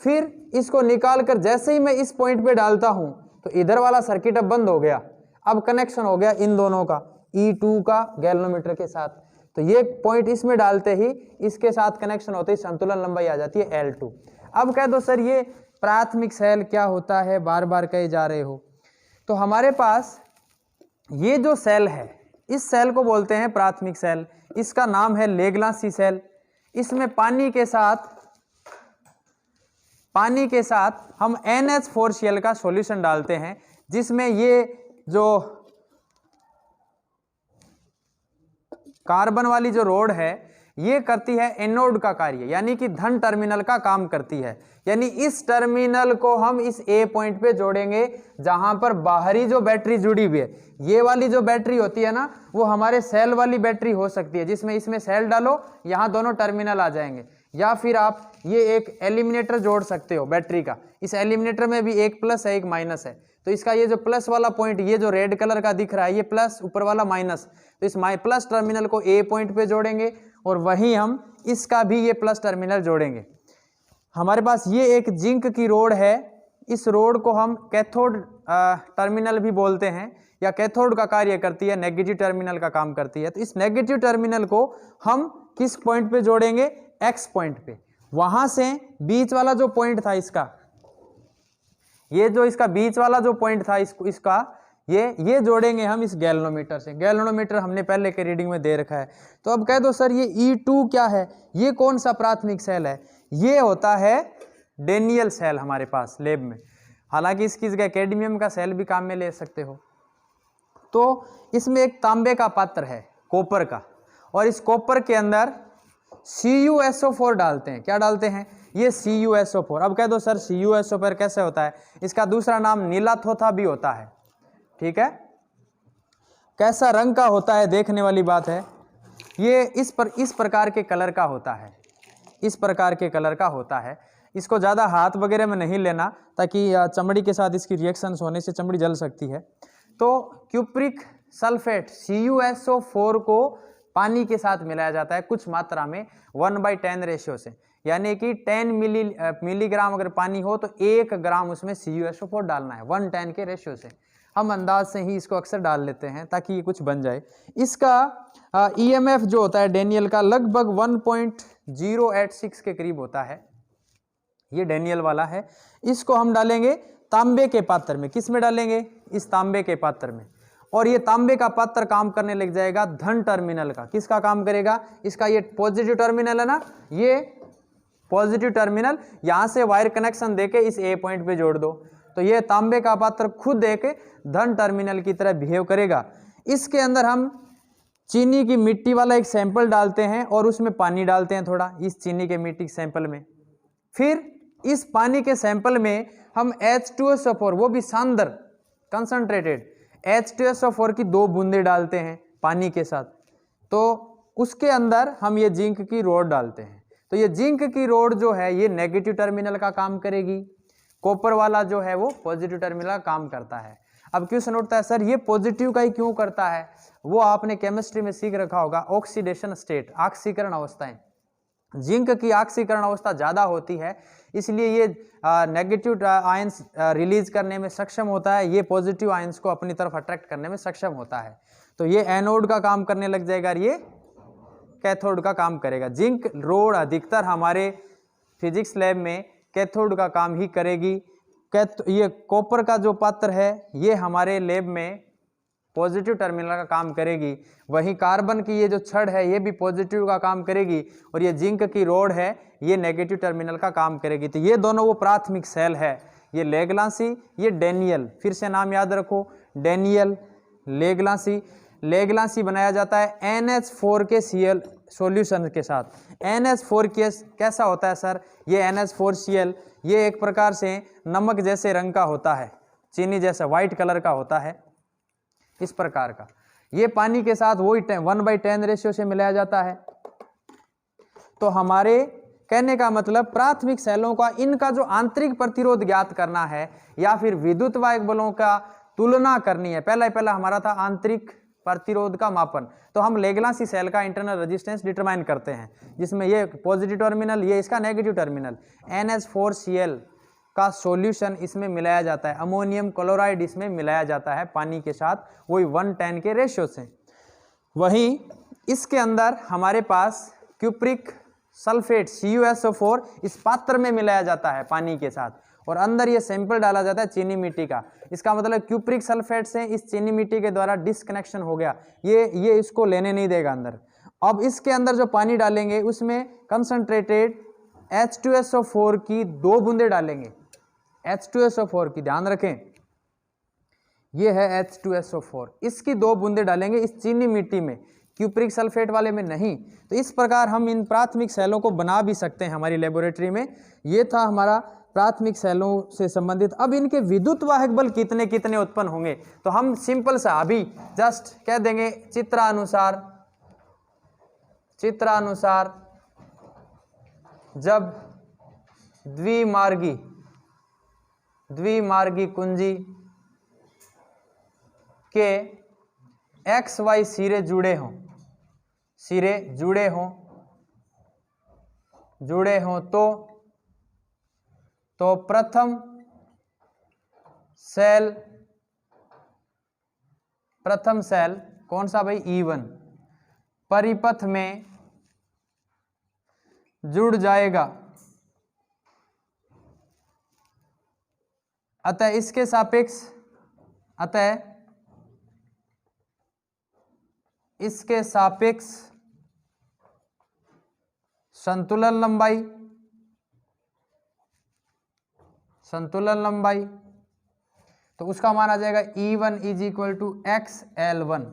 फिर इसको निकाल कर जैसे ही मैं इस पॉइंट पे डालता हूं तो इधर वाला सर्किट अब बंद हो गया, अब कनेक्शन हो गया इन दोनों का, E2 का गैल्वेनोमीटर के साथ। तो ये पॉइंट इसमें डालते ही इसके साथ कनेक्शन होते ही संतुलन लंबाई आ जाती है L2। अब कह दो सर ये प्राथमिक सेल क्या होता है, बार बार कहे जा रहे हो। तो हमारे पास ये जो सेल है, इस सेल को बोलते हैं प्राथमिक सेल, इसका नाम है लेग्लासी सेल। इसमें पानी के साथ हम NH4Cl का सॉल्यूशन डालते हैं, जिसमें ये जो कार्बन वाली जो रोड है ये करती है एनोड का कार्य, यानी कि धन टर्मिनल का काम करती है। यानी इस टर्मिनल को हम इस ए पॉइंट पे जोड़ेंगे जहां पर बाहरी जो बैटरी जुड़ी हुई है। ये वाली जो बैटरी होती है ना, वो हमारे सेल वाली बैटरी हो सकती है, जिसमें इसमें सेल डालो, यहां दोनों टर्मिनल आ जाएंगे। या फिर आप ये एक एलिमिनेटर जोड़ सकते हो बैटरी का, इस एलिमिनेटर में भी एक प्लस है एक माइनस है, तो इसका ये जो प्लस वाला पॉइंट, ये जो रेड कलर का दिख रहा है, ये प्लस, ऊपर वाला माइनस, तो इस प्लस टर्मिनल को ए पॉइंट पे जोड़ेंगे और वहीं हम इसका भी ये प्लस टर्मिनल जोड़ेंगे। हमारे पास ये एक जिंक की रोड है, इस रोड को हम कैथोड टर्मिनल भी बोलते हैं, या कैथोड का कार्य करती है, नेगेटिव टर्मिनल का काम करती है। तो इस नेगेटिव टर्मिनल को हम किस पॉइंट पे जोड़ेंगे, एक्स पॉइंट पे। वहां से बीच वाला जो पॉइंट था इसका, ये जो इसका बीच वाला जो पॉइंट था इसका, ये जोड़ेंगे हम इस गैल्वेनोमीटर से। गैल्वेनोमीटर हमने पहले के रीडिंग में दे रखा है। तो अब कह दो सर ये E2 क्या है, ये कौन सा प्राथमिक सेल है? ये होता है डेनियल सेल हमारे पास लैब में। हालांकि इसकी जगह कैडमियम का सेल भी काम में ले सकते हो। तो इसमें एक तांबे का पात्र है कॉपर का, और इस कॉपर के अंदर CuSO4 डालते हैं। क्या डालते हैं? ये CuSO4। अब कह दो सर CuSO4 कैसे होता है? इसका दूसरा नाम नीलाथोथा भी होता है। ठीक है, कैसा रंग का होता है देखने वाली बात है। ये इस प्रकार के कलर का होता है, इस प्रकार के कलर का होता है। इसको ज़्यादा हाथ वगैरह में नहीं लेना, ताकि चमड़ी के साथ इसकी रिएक्शंस होने से चमड़ी जल सकती है। तो क्यूप्रिक सल्फेट CuSO4 को पानी के साथ मिलाया जाता है कुछ मात्रा में 1/10 रेशियो से, यानी कि 10 मिलीग्राम अगर पानी हो तो 1 ग्राम उसमें CuSO4 डालना है 1:10 के रेशियो से। हम अंदाज से ही इसको अक्सर डाल लेते हैं ताकि ये कुछ बन जाए। इसका EMF जो होता है डेनियल का लगभग 1.086 के करीब होता है। ये डेनियल वाला है। इसको हम डालेंगे तांबे के पात्र में। किस में डालेंगे? इस तांबे के पात्र में। और ये तांबे का पात्र काम करने लग जाएगा धन टर्मिनल का। किसका काम करेगा? इसका ये पॉजिटिव टर्मिनल है ना, ये पॉजिटिव टर्मिनल, यहां से वायर कनेक्शन देके इस A पॉइंट पे जोड़ दो, तो ये तांबे का पात्र खुद एक धन टर्मिनल की तरह बिहेव करेगा। इसके अंदर हम चीनी की मिट्टी वाला एक सैंपल डालते हैं और उसमें पानी डालते हैं थोड़ा, इस चीनी के मिट्टी के सैंपल में। फिर इस पानी के सैंपल में हम H2SO4, वो भी सांद्र कंसंट्रेटेड H2SO4 की 2 बूंदे डालते हैं पानी के साथ। तो उसके अंदर हम ये जिंक की रोड डालते हैं। तो ये जिंक की रोड जो है ये नेगेटिव टर्मिनल का काम करेगी, कॉपर वाला जो है वो पॉजिटिव टर्मिनल का काम करता है। अब क्वेश्चन उठता है सर ये पॉजिटिव का ही क्यों करता है? वो आपने केमिस्ट्री में सीख रखा होगा, ऑक्सीडेशन स्टेट, ऑक्सीकरण अवस्थाएं। जिंक की ऑक्सीकरण अवस्था ज़्यादा होती है, इसलिए ये नेगेटिव आयंस रिलीज करने में सक्षम होता है, ये पॉजिटिव आयंस को अपनी तरफ अट्रैक्ट करने में सक्षम होता है। तो ये एनोड का काम करने लग जाएगा और ये कैथोड का काम करेगा। जिंक रोड अधिकतर हमारे फिजिक्स लैब में कैथोड का काम ही करेगी। ये कॉपर का जो पात्र है ये हमारे लैब में पॉजिटिव टर्मिनल का काम करेगी। वहीं कार्बन की ये जो छड़ है ये भी पॉजिटिव का काम करेगी, और ये जिंक की रोड है ये नेगेटिव टर्मिनल का काम करेगी। तो ये दोनों वो प्राथमिक सेल है, ये लेग्लांसी, ये डेनियल। फिर से नाम याद रखो, डेनियल, लेग्लांसी। लेग्लांसी बनाया जाता है NH4 के Cl सॉल्यूशन के साथ। NH4 कैसा होता है सर? ये NH4Cl ये एक प्रकार से नमक जैसे रंग का होता है, चीनी जैसा वाइट कलर का होता है, इस प्रकार का। ये पानी के साथ वही 1/10 रेशियो से मिलाया जाता है। तो हमारे कहने का मतलब प्राथमिक सेलों का इनका जो आंतरिक प्रतिरोध ज्ञात करना है या फिर विद्युत वाहक बलों का तुलना करनी है। पहला हमारा था आंतरिक प्रतिरोध का मापन, तो हम लेग्लांसी सेल का इंटरनल रेजिस्टेंस डिटरमाइन करते हैं, जिसमें ये पॉजिटिव टर्मिनल, ये इसका नेगेटिव टर्मिनल, NH4Cl का सॉल्यूशन इसमें मिलाया जाता है, अमोनियम क्लोराइड इसमें मिलाया जाता है पानी के साथ, वही 1:10 के रेशियो से। वहीं इसके अंदर हमारे पास क्यूप्रिक सल्फेट CuSO4 इस पात्र में मिलाया जाता है पानी के साथ, और अंदर ये सैंपल डाला जाता है चीनी मिट्टी का। इसका मतलब क्यूप्रिक सल्फेट से इस चीनी मिट्टी के द्वारा डिस्कनेक्शन हो गया, ये इसको लेने नहीं देगा अंदर। अब इसके अंदर जो पानी डालेंगे उसमें कंसंट्रेटेड H2SO4 की 2 बूंदे डालेंगे, H2SO4 की, ध्यान रखें ये है H2SO4, इसकी 2 बूंदे डालेंगे इस चीनी मिट्टी में, क्यूप्रिक सल्फेट वाले में नहीं। तो इस प्रकार हम इन प्राथमिक सेलों को बना भी सकते हैं हमारी लेबोरेटरी में। ये था हमारा प्राथमिक सेलों से संबंधित। अब इनके विद्युत वाहक बल कितने कितने उत्पन्न होंगे, तो हम सिंपल सा अभी जस्ट कह देंगे चित्रानुसार जब द्विमार्गी कुंजी के XY सिरे जुड़े हों तो प्रथम सेल कौन सा भाई? E1 परिपथ में जुड़ जाएगा। अतः इसके सापेक्ष संतुलन लंबाई, संतुलन लंबाई, तो उसका मान आ जाएगा E1 is equal to XL1।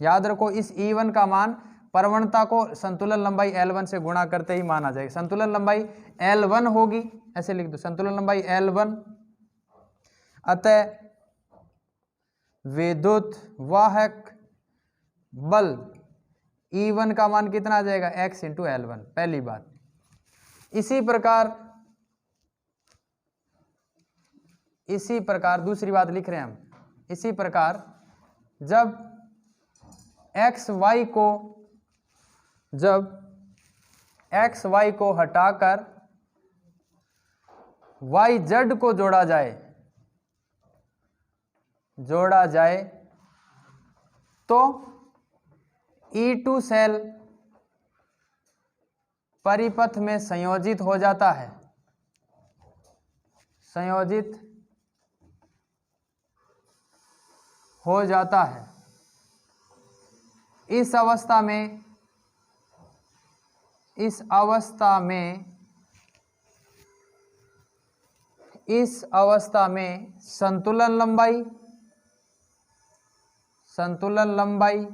याद रखो इस E1 का मान प्रवणता को संतुलन लंबाई L1 से गुणा करते ही मान आ जाएगा। संतुलन लंबाई L1 होगी, ऐसे लिख दो संतुलन लंबाई L1, अतः विद्युत वाहक बल E1 का मान कितना आ जाएगा X इंटू L1, पहली बात। इसी प्रकार दूसरी बात लिख रहे हैं हम, इसी प्रकार जब एक्स वाई को हटाकर वाई जेड को जोड़ा जाए तो E2 सेल परिपथ में संयोजित हो जाता है, संयोजित हो जाता है। इस अवस्था में संतुलन लंबाई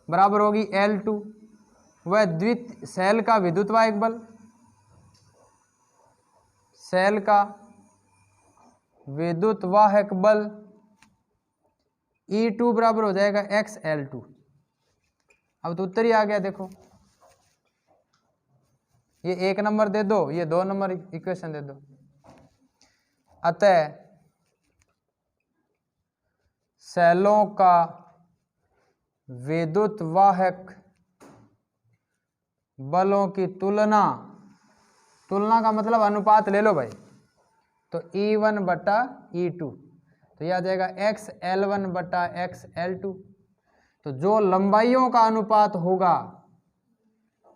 बराबर होगी L2, वह द्वितीय सेल का विद्युतवाहक बल, सेल का विद्युतवाहक बल E2 बराबर हो जाएगा XL2। अब तो उत्तर ही आ गया, देखो ये 1 नंबर दे दो, ये 2 नंबर इक्वेशन दे दो। अतः सेलों का विद्युतवाहक बलों की तुलना का मतलब अनुपात ले लो भाई, तो E1 बटा E2, तो यह आ जाएगा XL1 बटा XL2। तो जो लंबाइयों का अनुपात होगा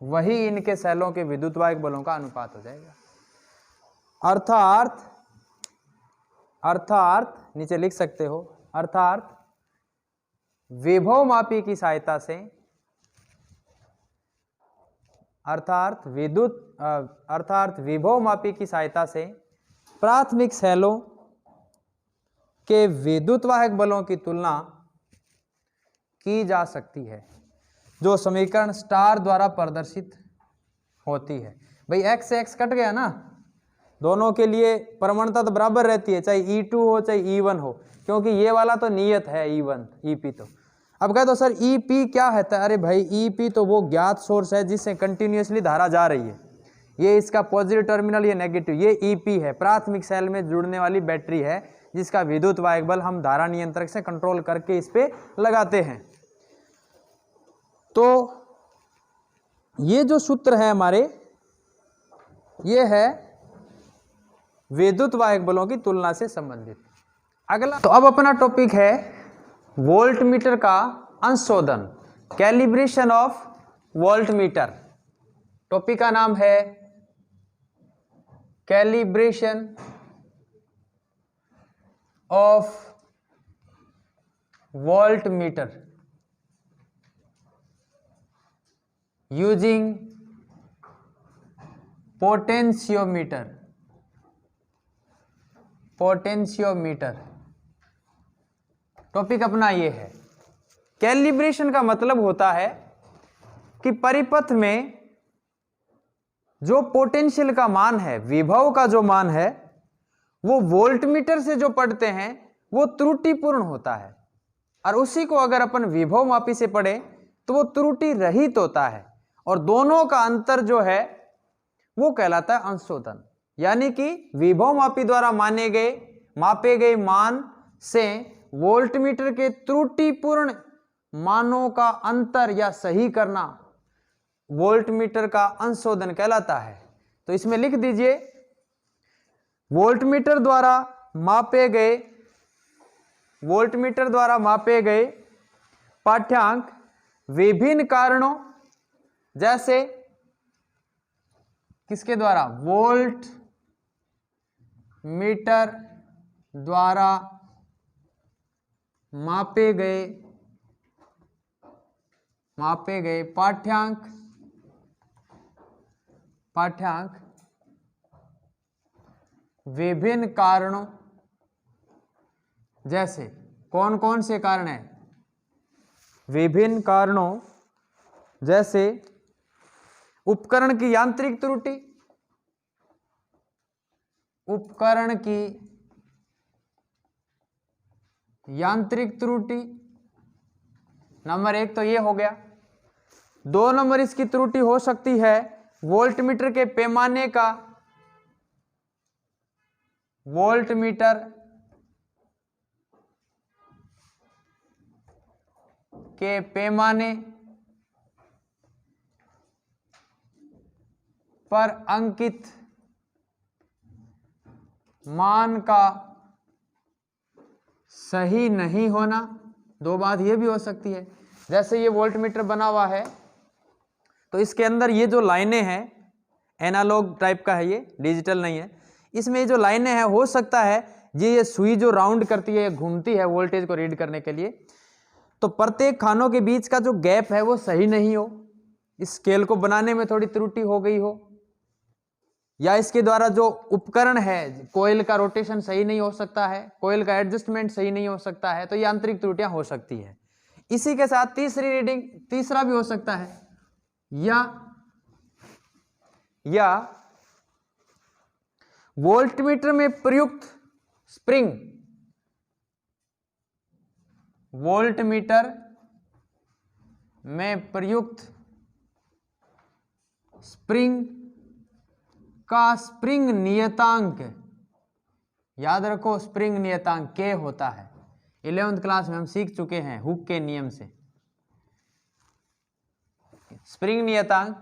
वही इनके सेलों के विद्युतवाहक बलों का अनुपात हो जाएगा। अर्थात नीचे लिख सकते हो, अर्थात विभव मापी की सहायता से, अर्थात विभव मापी की सहायता से प्राथमिक सेलों के विद्युतवाहक बलों की तुलना की जा सकती है, जो समीकरण स्टार द्वारा प्रदर्शित होती है। भाई x से x कट गया ना, दोनों के लिए प्रवणता तो बराबर रहती है, चाहे E2 हो चाहे E1 हो, क्योंकि ये वाला तो नियत है E1 EP। तो अब कह दो सर EP क्या है? अरे भाई EP तो वो ज्ञात सोर्स है जिससे कंटिन्यूअसली धारा जा रही है, ये इसका पॉजिटिव टर्मिनल, ये नेगेटिव, ये EP है, प्राथमिक सेल में जुड़ने वाली बैटरी है जिसका विद्युतवाहक बल हम धारा नियंत्रक से कंट्रोल करके इस पे लगाते हैं। तो ये जो सूत्र है हमारे, ये है विद्युतवाहक बलों की तुलना से संबंधित। अगला, तो अब अपना टॉपिक है वोल्टमीटर का अंशशोधन, कैलिब्रेशन ऑफ वोल्टमीटर। टॉपिक का नाम है calibration of voltmeter using potentiometer. Topic अपना ये है। कैलिब्रेशन का मतलब होता है कि परिपथ में जो पोटेंशियल का मान है, विभव का जो मान है, वो वोल्टमीटर से जो पढ़ते हैं वो त्रुटिपूर्ण होता है, और उसी को अगर अपन विभव मापी से पढ़े तो वो त्रुटि रहित होता है, और दोनों का अंतर जो है वो कहलाता है अंशशोधन। यानी कि विभव मापी द्वारा मापे गए मान से वोल्टमीटर के त्रुटिपूर्ण मानों का अंतर या सही करना वोल्टमीटर का अंशशोधन कहलाता है। तो इसमें लिख दीजिए, वोल्टमीटर द्वारा मापे गए पाठ्यांक विभिन्न कारणों, जैसे किसके द्वारा? वोल्ट मीटर द्वारा मापे गए पाठ्यांक विभिन्न कारणों, जैसे कौन कौन से कारण हैं? विभिन्न कारणों जैसे उपकरण की यांत्रिक त्रुटि, उपकरण की यांत्रिक त्रुटि, नंबर 1 तो ये हो गया। 2 नंबर इसकी त्रुटि हो सकती है वोल्टमीटर के पैमाने का, वोल्टमीटर के पैमाने पर अंकित मान का सही नहीं होना। 2 बात ये भी हो सकती है, जैसे ये वोल्टमीटर बना हुआ है तो इसके अंदर ये जो लाइनें हैं एनालॉग टाइप का है, ये डिजिटल नहीं है। इसमें ये जो लाइनें हैं हो सकता है ये सुई जो राउंड करती है, घूमती है वोल्टेज को रीड करने के लिए, तो प्रत्येक खानों के बीच का जो गैप है वो सही नहीं हो, इस स्केल को बनाने में थोड़ी त्रुटि हो गई हो, या इसके द्वारा जो उपकरण है कोयल का रोटेशन सही नहीं हो सकता है, कोयल का एडजस्टमेंट सही नहीं हो सकता है, तो ये आंतरिक त्रुटियां हो सकती है। इसी के साथ तीसरा भी हो सकता है, या वोल्टमीटर में प्रयुक्त स्प्रिंग, वोल्टमीटर में प्रयुक्त स्प्रिंग का स्प्रिंग नियतांक, याद रखो स्प्रिंग नियतांक K होता है, 11वीं क्लास में हम सीख चुके हैं हुक के नियम से। स्प्रिंग नियतांक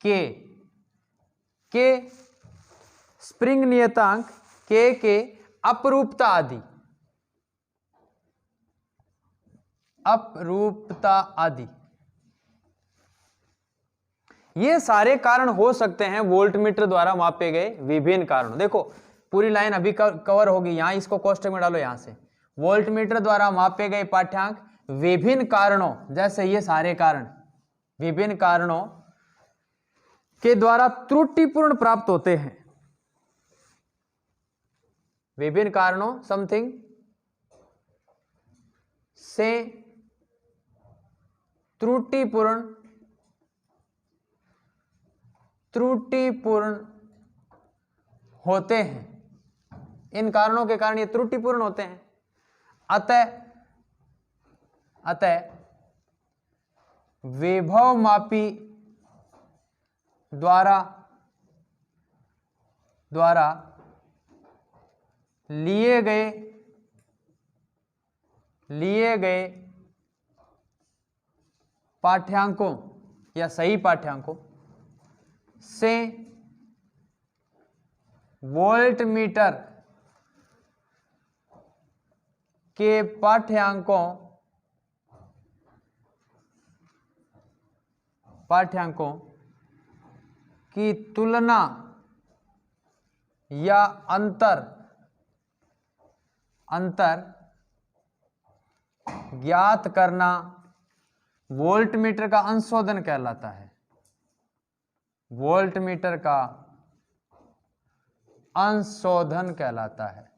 K स्प्रिंग नियतांक K के अपरूपता आदि, ये सारे कारण हो सकते हैं वोल्टमीटर द्वारा मापे गए विभिन्न कारण। देखो पूरी लाइन अभी कवर होगी, यहां इसको कोष्टक में डालो, यहां से वोल्टमीटर द्वारा मापे गए पाठ्यांक विभिन्न कारणों, जैसे ये सारे कारण विभिन्न कारणों के द्वारा त्रुटिपूर्ण प्राप्त होते हैं। विभिन्न कारणों समथिंग से त्रुटिपूर्ण होते हैं, इन कारणों के कारण ये त्रुटिपूर्ण होते हैं। अतः वैभव मापी द्वारा लिए गए पाठ्यांकों या सही पाठ्यांकों से वोल्टमीटर के पाठ्यांकों की तुलना या अंतर ज्ञात करना वोल्टमीटर का अंशोधन कहलाता है। वोल्टमीटर का अंशोधन कहलाता है।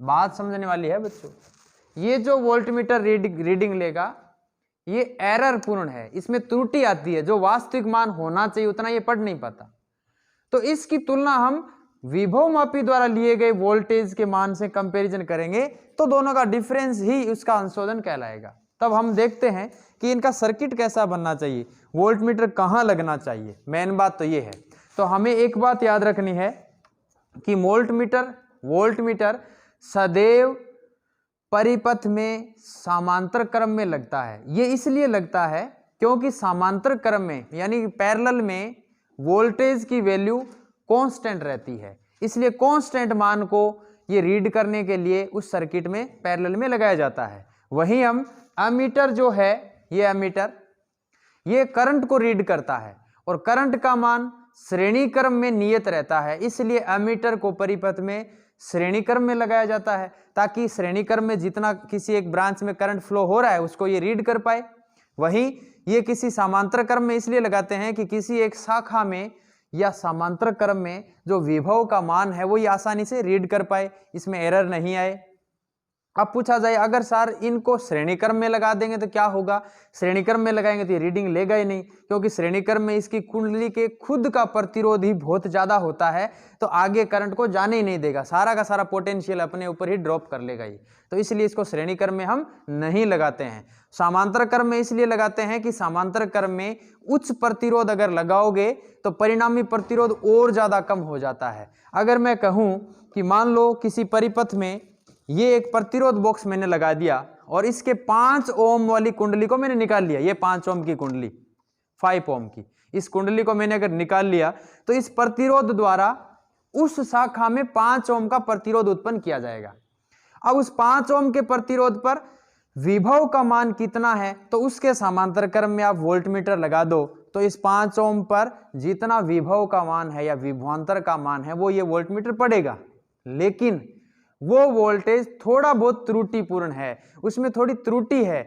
बात समझने वाली है बच्चों। ये जो वोल्टमीटर रीडिंग लेगा ये एरर पूर्ण है, इसमें त्रुटि आती है, जो वास्तविक मान होना चाहिए उतना ये पढ़ नहीं पाता। तो इसकी तुलना हम विभव मापी द्वारा लिए गए वोल्टेज के मान से कंपैरिजन करेंगे तो दोनों का डिफरेंस ही उसका अंशोधन कहलाएगा। तब हम देखते हैं कि इनका सर्किट कैसा बनना चाहिए, वोल्टमीटर कहाँ लगना चाहिए। मेन बात तो ये है। तो हमें एक बात याद रखनी है कि वोल्टमीटर सदैव परिपथ में समांतर क्रम में लगता है। ये इसलिए लगता है क्योंकि समांतर क्रम में यानी पैरेलल में वोल्टेज की वैल्यू कांस्टेंट रहती है, इसलिए कांस्टेंट मान को ये रीड करने के लिए उस सर्किट में पैरेलल में लगाया जाता है। वहीं हम एमीटर जो है, ये एमीटर ये करंट को रीड करता है और करंट का मान श्रेणी क्रम में नियत रहता है, इसलिए एमीटर को परिपथ में श्रेणी क्रम में लगाया जाता है, ताकि श्रेणी क्रम में जितना किसी एक ब्रांच में करंट फ्लो हो रहा है उसको ये रीड कर पाए। वहीं ये किसी समांतर क्रम में इसलिए लगाते हैं कि किसी एक शाखा में या समांतर क्रम में जो विभव का मान है वो ये आसानी से रीड कर पाए, इसमें एरर नहीं आए। अब पूछा जाए अगर सर इनको श्रेणी क्रम में लगा देंगे तो क्या होगा? श्रेणी क्रम में लगाएंगे तो ये रीडिंग लेगा ही नहीं, क्योंकि श्रेणी क्रम में इसकी कुंडली के खुद का प्रतिरोध ही बहुत ज्यादा होता है, तो आगे करंट को जाने ही नहीं देगा, सारा का सारा पोटेंशियल अपने ऊपर ही ड्रॉप कर लेगा ये। तो इसलिए इसको श्रेणी क्रम में हम नहीं लगाते हैं। समांतर क्रम में इसलिए लगाते हैं कि समांतर क्रम में उच्च प्रतिरोध अगर लगाओगे तो परिणामी प्रतिरोध और ज्यादा कम हो जाता है। अगर मैं कहूं कि मान लो किसी परिपथ में ये एक प्रतिरोध बॉक्स मैंने लगा दिया और इसके 5 ओम वाली कुंडली को मैंने निकाल लिया, ये 5 ओम की कुंडली, 5 ओम की इस कुंडली को मैंने अगर निकाल लिया तो इस प्रतिरोध द्वारा उस शाखा में 5 ओम का प्रतिरोध उत्पन्न किया जाएगा। अब उस 5 ओम के प्रतिरोध पर विभव का मान कितना है तो उसके समांतर क्रम में आप वोल्टमीटर लगा दो, तो इस 5 ओम पर जितना विभव का मान है या विभवांतर का मान है वो ये वोल्टमीटर पड़ेगा। लेकिन वो वोल्टेज थोड़ा बहुत त्रुटिपूर्ण है, उसमें थोड़ी त्रुटि है,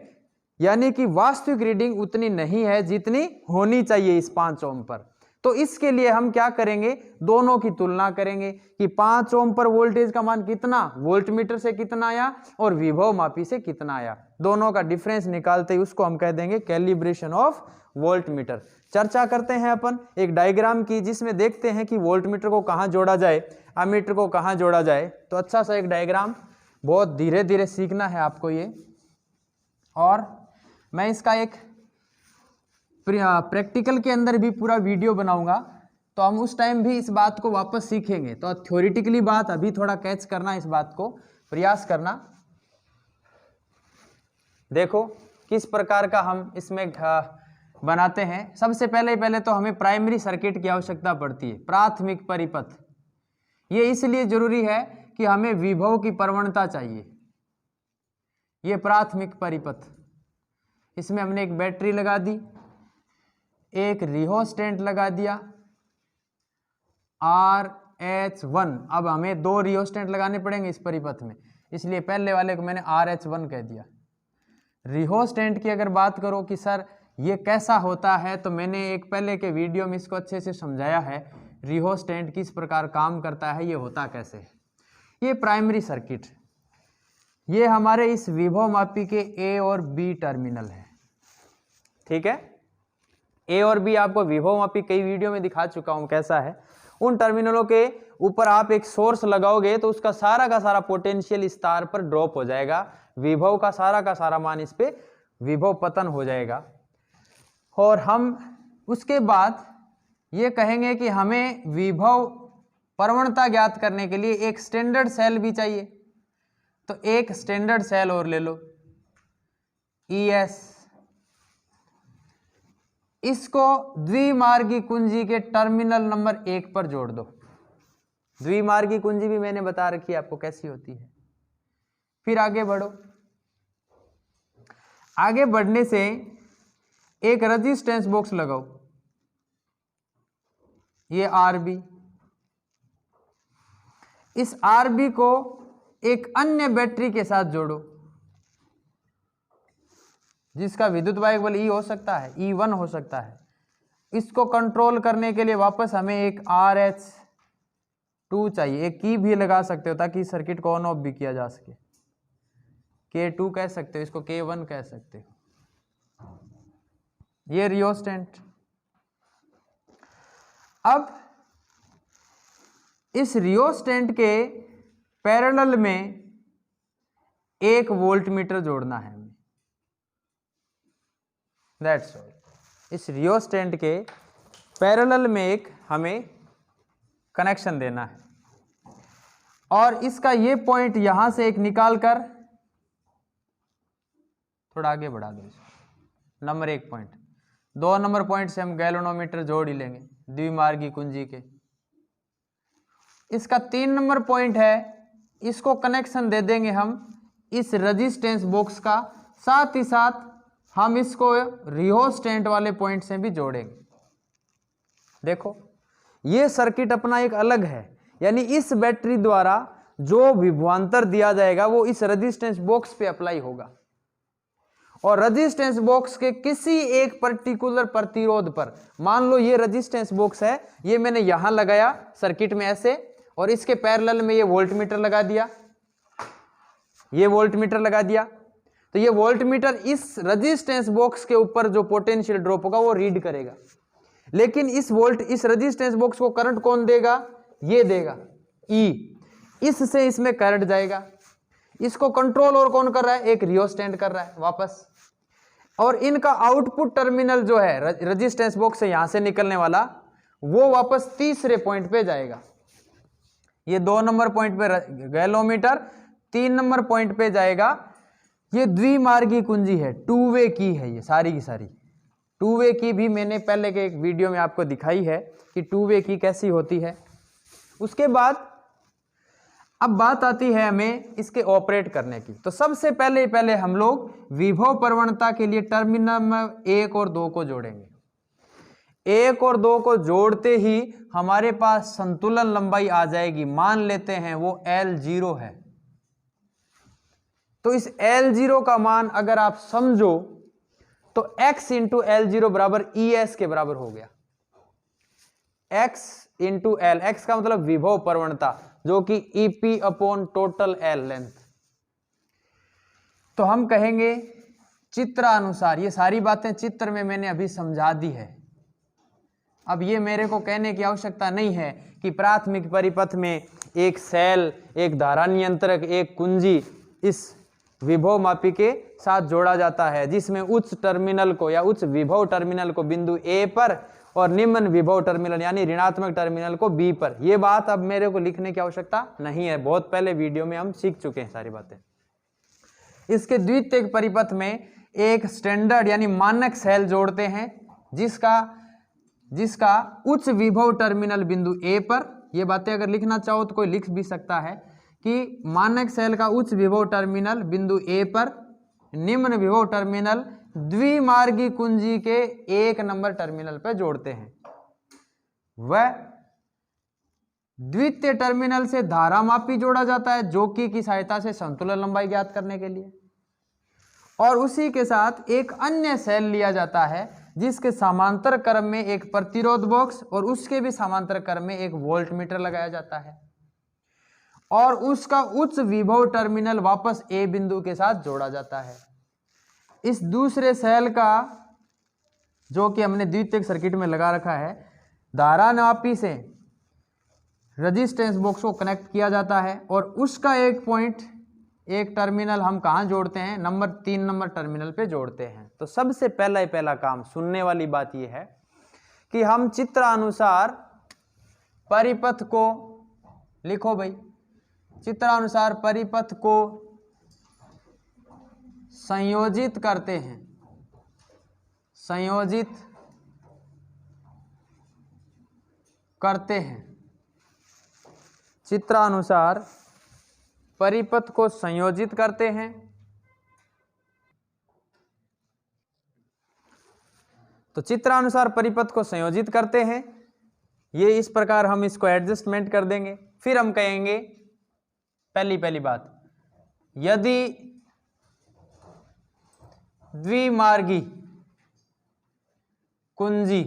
यानी कि वास्तविक रीडिंग उतनी नहीं है जितनी होनी चाहिए इस 5 ओम पर। तो इसके लिए हम क्या करेंगे, दोनों की तुलना करेंगे कि 5 ओम पर वोल्टेज का मान कितना वोल्टमीटर से कितना आया और विभव मापी से कितना आया, दोनों का डिफरेंस निकालते ही उसको हम कह देंगे कैलिब्रेशन ऑफ वोल्टमीटर। चर्चा करते हैं अपन एक डायग्राम की, जिसमें देखते हैं कि वोल्टमीटर को कहाँ जोड़ा जाए, एमीटर को कहाँ जोड़ा जाए। तो अच्छा सा एक डायग्राम, बहुत धीरे धीरे सीखना है आपको ये, और मैं इसका एक प्रैक्टिकल के अंदर भी पूरा वीडियो बनाऊंगा, तो हम उस टाइम भी इस बात को वापस सीखेंगे। तो थ्योरेटिकली बात अभी थोड़ा कैच करना, इस बात को प्रयास करना। देखो किस प्रकार का हम इसमें बनाते हैं। सबसे पहले तो हमें प्राइमरी सर्किट की आवश्यकता पड़ती है, प्राथमिक परिपथ। ये इसलिए जरूरी है कि हमें विभव की प्रवणता चाहिए। ये प्राथमिक परिपथ, इसमें हमने एक बैटरी लगा दी, एक रिहोस्टेंट लगा दिया RH1। अब हमें 2 रिहोस्टेंट लगाने पड़ेंगे इस परिपथ में, इसलिए पहले वाले को मैंने RH1 कह दिया। रिहोस्टेंट की अगर बात करो कि सर ये कैसा होता है, तो मैंने एक पहले के वीडियो में इसको अच्छे से समझाया है, रिहोस्टेंट किस प्रकार काम करता है, ये होता कैसे है। ये प्राइमरी सर्किट, ये हमारे इस विभव मापी के A और B टर्मिनल है, ठीक है। A और B आपको विभव मापी कई वीडियो में दिखा चुका हूं कैसा है। उन टर्मिनलों के ऊपर आप एक सोर्स लगाओगे तो उसका सारा का सारा पोटेंशियल इस तार पर ड्रॉप हो जाएगा, विभव का सारा मान इस पे विभव पतन हो जाएगा। और हम उसके बाद ये कहेंगे कि हमें विभव प्रवणता ज्ञात करने के लिए एक स्टैंडर्ड सेल भी चाहिए, तो एक स्टैंडर्ड सेल और ले लो ES, इसको द्विमार्गी कुंजी के टर्मिनल नंबर 1 पर जोड़ दो। द्विमार्गी कुंजी भी मैंने बता रखी है आपको कैसी होती है। फिर आगे बढ़ो, आगे बढ़ने से एक रेजिस्टेंस बॉक्स लगाओ, ये RB। इस RB को एक अन्य बैटरी के साथ जोड़ो, जिसका विद्युत वाहक बल E हो सकता है, E1 हो सकता है। इसको कंट्रोल करने के लिए वापस हमें एक RH2 चाहिए, एक की भी लगा सकते हो ताकि सर्किट को ऑन ऑफ भी किया जा सके। K2 कह सकते हो, इसको K1 कह सकते हो। ये रियोस्टेंट। अब इस रियोस्टेंट के पैरेलल में एक वोल्टमीटर जोड़ना है हमें, दैट्स ऑल। इस रियोस्टेंट के पैरेलल में एक हमें कनेक्शन देना है, और इसका ये पॉइंट यहां से एक निकाल कर थोड़ा आगे बढ़ा दो इसको, नंबर 1 पॉइंट। 2 नंबर पॉइंट से हम गैल्वेनोमीटर जोड़ ही लेंगे द्विमार्गी कुंजी के। इसका 3 नंबर पॉइंट है, इसको कनेक्शन दे देंगे हम इस रेजिस्टेंस बॉक्स का, साथ ही साथ हम इसको रिहोस्टेंट वाले पॉइंट से भी जोड़ेंगे। देखो ये सर्किट अपना एक अलग है, यानी इस बैटरी द्वारा जो विभवांतर दिया जाएगा वो इस रेजिस्टेंस बॉक्स पे अप्लाई होगा, और रेजिस्टेंस बॉक्स के किसी एक पर्टिकुलर प्रतिरोध पर, मान लो ये रेजिस्टेंस बॉक्स है, ये मैंने यहां लगाया सर्किट में ऐसे, और इसके पैरेलल में ये वोल्टमीटर लगा दिया, ये वोल्टमीटर लगा दिया, तो ये वोल्टमीटर इस रेजिस्टेंस बॉक्स के ऊपर जो पोटेंशियल ड्रॉप होगा वो रीड करेगा। लेकिन इस रेजिस्टेंस बॉक्स को करंट कौन देगा? ये देगा E, इससे इसमें करंट जाएगा। इसको कंट्रोल और कौन कर रहा है? एक रियोस्टेट कर रहा है वापस। और इनका आउटपुट टर्मिनल जो है रेजिस्टेंस बॉक्स से यहां से निकलने वाला, वो वापस तीसरे पॉइंट पे जाएगा। ये 2 नंबर पॉइंट पे गैलोमीटर, 3 नंबर पॉइंट पे जाएगा। ये द्विमार्गी कुंजी है, 2 वे की है, ये सारी की सारी 2 वे की भी मैंने पहले के एक वीडियो में आपको दिखाई है कि 2 वे की कैसी होती है। उसके बाद अब बात आती है हमें इसके ऑपरेट करने की। तो सबसे पहले हम लोग विभव प्रवणता के लिए टर्मिनल 1 और 2 को जोड़ेंगे। 1 और 2 को जोड़ते ही हमारे पास संतुलन लंबाई आ जाएगी। मान लेते हैं वो L0 है, तो इस L0 का मान अगर आप समझो तो x इंटू L0 बराबर ES के बराबर हो गया। x इंटू L, x का मतलब विभव प्रवणता, जो कि EP upon total L length. तो हम कहेंगे चित्रानुसार, ये सारी बातें चित्र में मैंने अभी समझा दी है। अब ये मेरे को कहने की आवश्यकता नहीं है कि प्राथमिक परिपथ में एक सेल, एक धारा नियंत्रक, एक कुंजी इस विभव मापी के साथ जोड़ा जाता है, जिसमें उच्च टर्मिनल को या उच्च विभव टर्मिनल को बिंदु A पर और निम्न विभव टर्मिनल यानी ऋणात्मक टर्मिनल को B पर। ये बात अब मेरे को लिखने की आवश्यकता नहीं है, बहुत पहले वीडियो में हम सीख चुके हैं सारी बातें। इसके द्वितीयक परिपथ में एक स्टैंडर्ड यानी मानक सेल जोड़ते हैं, जिसका उच्च विभव टर्मिनल बिंदु A पर। ये बातें अगर लिखना चाहो तो कोई लिख भी सकता है कि मानक सेल का उच्च विभव टर्मिनल बिंदु A पर, निम्न विभव टर्मिनल द्विमार्गी कुंजी के 1 नंबर टर्मिनल पर जोड़ते हैं। वह द्वितीय टर्मिनल से धारा मापी जोड़ा जाता है, जोकी की सहायता से संतुलन लंबाई ज्ञात करने के लिए, और उसी के साथ एक अन्य सेल लिया जाता है जिसके समांतर क्रम में एक प्रतिरोध बॉक्स और उसके भी समांतर क्रम में एक वोल्टमीटर लगाया जाता है, और उसका उच्च विभव टर्मिनल वापस A बिंदु के साथ जोड़ा जाता है। इस दूसरे सेल का, जो कि हमने द्वितीयक सर्किट में लगा रखा है, धारा नापी से रेजिस्टेंस बॉक्स को कनेक्ट किया जाता है, और उसका एक पॉइंट, एक टर्मिनल हम कहां जोड़ते हैं? नंबर 3 नंबर टर्मिनल पे जोड़ते हैं। तो सबसे पहला काम सुनने वाली बात यह है कि हम चित्रानुसार परिपथ को लिखो भाई, चित्रानुसार परिपथ को संयोजित करते हैं, संयोजित करते हैं। चित्रानुसार परिपथ को संयोजित करते हैं। तो चित्रानुसार परिपथ को संयोजित करते हैं, ये इस प्रकार हम इसको एडजस्टमेंट कर देंगे। फिर हम कहेंगे पहली बात, यदि द्विमार्गी कुंजी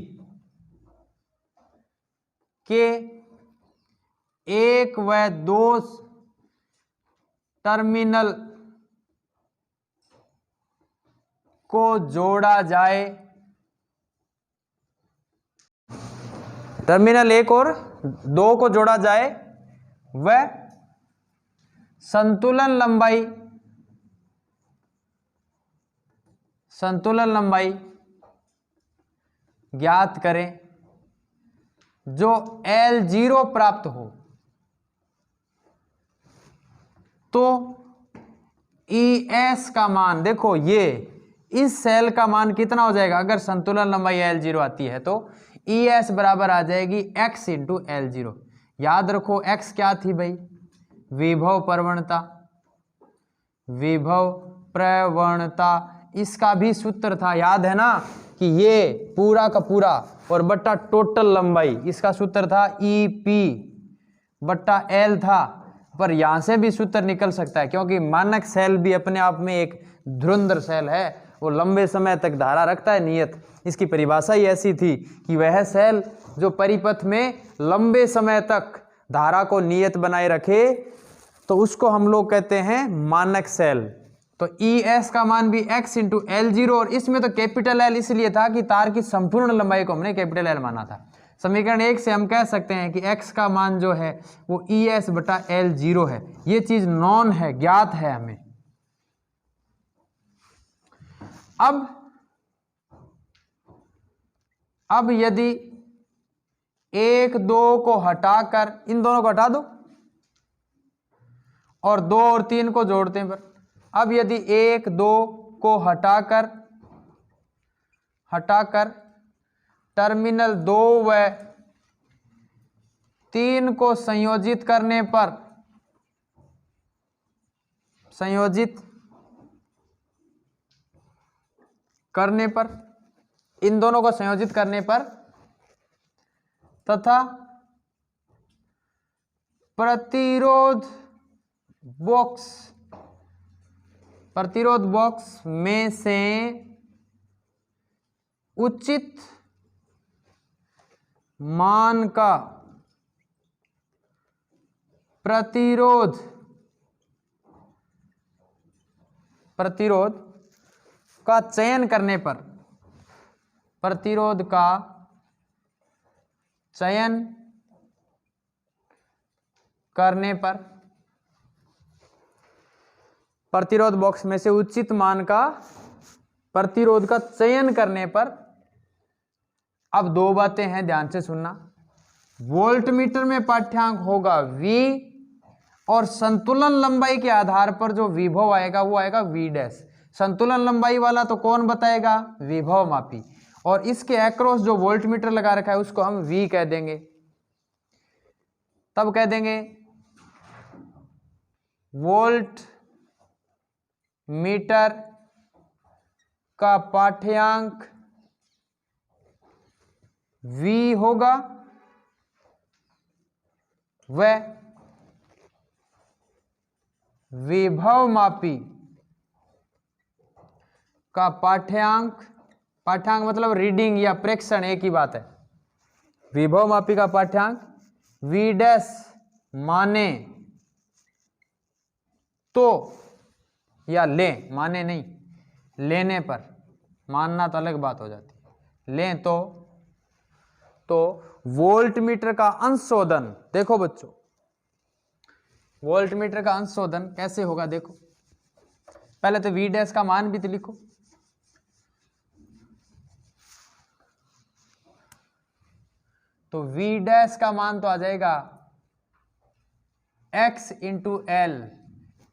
के 1 व 2 टर्मिनल को जोड़ा जाए, टर्मिनल 1 और 2 को जोड़ा जाए, वह संतुलन लंबाई ज्ञात करें जो L0 प्राप्त हो। तो ES का मान देखो, ये इस सेल का मान कितना हो जाएगा? अगर संतुलन लंबाई L0 आती है तो ES बराबर आ जाएगी x इंटू L0। याद रखो x क्या थी भाई? विभव प्रवणता। इसका भी सूत्र था, याद है ना, कि ये पूरा का पूरा और बट्टा टोटल लंबाई, इसका सूत्र था EP बट्टा L था। पर यहाँ से भी सूत्र निकल सकता है, क्योंकि मानक सेल भी अपने आप में एक धुरंधर सेल है, वो लंबे समय तक धारा रखता है नियत। इसकी परिभाषा ही ऐसी थी कि वह सेल जो परिपथ में लंबे समय तक धारा को नियत बनाए रखे, तो उसको हम लोग कहते हैं मानक सेल। तो ES का मान भी x इंटू L0, और इसमें तो कैपिटल L इसलिए था कि तार की संपूर्ण लंबाई को हमने कैपिटल L माना था। समीकरण 1 से हम कह सकते हैं कि x का मान जो है वो ES बटा L0 है। ये चीज नॉन है, ज्ञात है हमें। अब यदि 1 2 को हटाकर इन दोनों को हटा दो और 2 और 3 को जोड़ते हैं। पर अब यदि 1 2 को हटाकर टर्मिनल 2 व 3 को संयोजित करने पर इन दोनों को संयोजित करने पर तथा प्रतिरोध बॉक्स में से उचित मान का प्रतिरोध का चयन करने पर, प्रतिरोध का चयन करने पर, प्रतिरोध बॉक्स में से उचित मान का प्रतिरोध का चयन करने पर, अब दो बातें हैं, ध्यान से सुनना। वोल्टमीटर में पाठ्यांक होगा V, और संतुलन लंबाई के आधार पर जो विभव आएगा वो आएगा V'। संतुलन लंबाई वाला तो कौन बताएगा? विभव मापी। और इसके अक्रॉस जो वोल्टमीटर लगा रखा है उसको हम V कह देंगे। तब कह देंगे वोल्ट मीटर का पाठ्यांक V होगा व विभव मापी का पाठ्यांक मतलब रीडिंग या प्रेक्षण, एक ही बात है। विभव मापी का पाठ्यांक V' माने तो, या लें, माने नहीं, लेने पर, मानना तो अलग बात हो जाती है, लें तो वोल्टमीटर का अंशशोधन, देखो बच्चों वोल्टमीटर का अंशशोधन कैसे होगा, देखो पहले तो V' का मान भी तो लिखो। तो V' का मान तो आ जाएगा x इंटू L।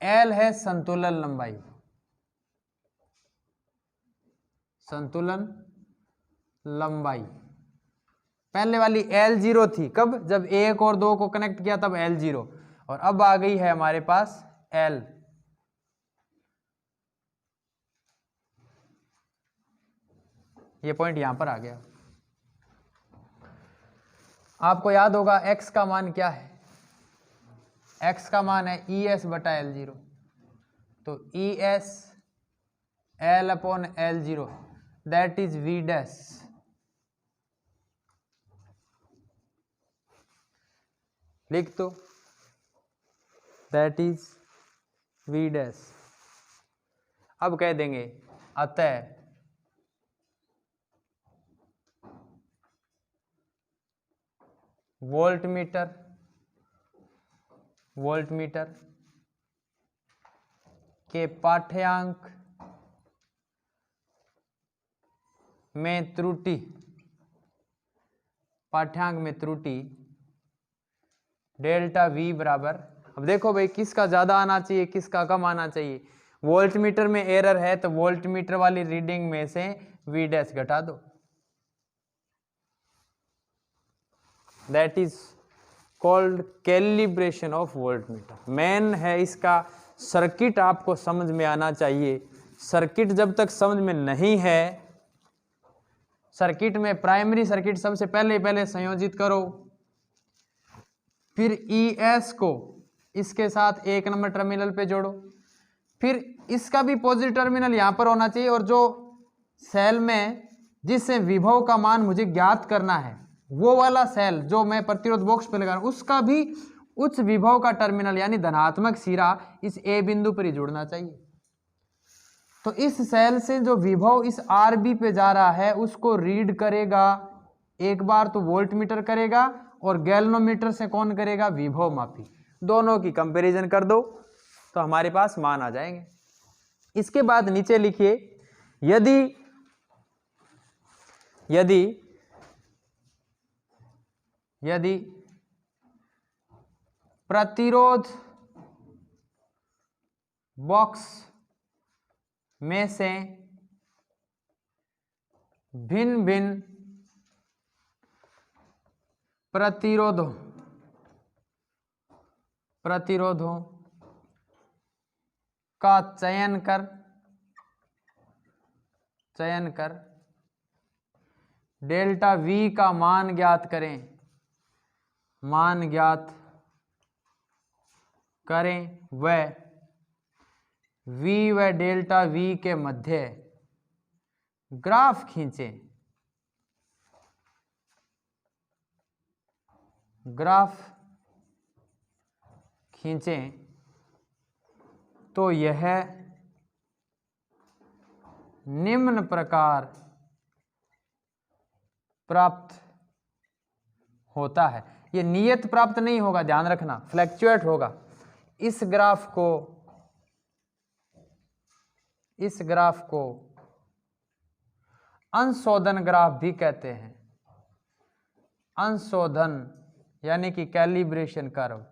L है संतुलन लंबाई, पहले वाली L0 थी, कब? जब 1 और 2 को कनेक्ट किया तब L0, और अब आ गई है हमारे पास L। ये पॉइंट यहां पर आ गया। आपको याद होगा x का मान क्या है? x का मान है ES बटा L0। तो ES L upon L0 that is V'। लिख दो, दैट इज V'। अब कह देंगे अतः वोल्टमीटर के पाठ्यांक में त्रुटि, डेल्टा V बराबर, अब देखो भाई किसका ज्यादा आना चाहिए किसका कम आना चाहिए। वोल्टमीटर में एरर है तो वोल्टमीटर वाली रीडिंग में से V' घटा दो, that is called calibration of voltmeter. Main है इसका सर्किट आपको समझ में आना चाहिए। सर्किट जब तक समझ में नहीं है, सर्किट में प्राइमरी सर्किट सबसे पहले संयोजित करो, फिर ES को इसके साथ 1 नंबर टर्मिनल पे जोड़ो, फिर इसका भी पॉजिटिव टर्मिनल यहाँ पर होना चाहिए, और जो सेल में जिससे विभव का मान मुझे ज्ञात करना है वो वाला सेल जो मैं प्रतिरोध बॉक्स पे लगा रहा हूं उसका भी उच्च विभव का टर्मिनल यानी धनात्मक सिरा इस ए बिंदु पर ही जुड़ना चाहिए। तो इस सेल से जो विभव इस आर बी पे जा रहा है उसको रीड करेगा, एक बार तो वोल्ट मीटर करेगा और गैल्वेनोमीटर से कौन करेगा, विभव मापी। दोनों की कंपैरिजन कर दो तो हमारे पास मान आ जाएंगे। इसके बाद नीचे लिखिए, यदि यदि यदि प्रतिरोध बॉक्स में से भिन्न भिन्न प्रतिरोधों का चयन कर डेल्टा V का मान ज्ञात करें व V व डेल्टा V के मध्य ग्राफ खींचें तो यह निम्न प्रकार प्राप्त होता है। ये नियत प्राप्त नहीं होगा, ध्यान रखना, फ्लैक्चुएट होगा। इस ग्राफ को अंशोधन ग्राफ भी कहते हैं। अंशोधन यानी कि कैलिब्रेशन कर्व।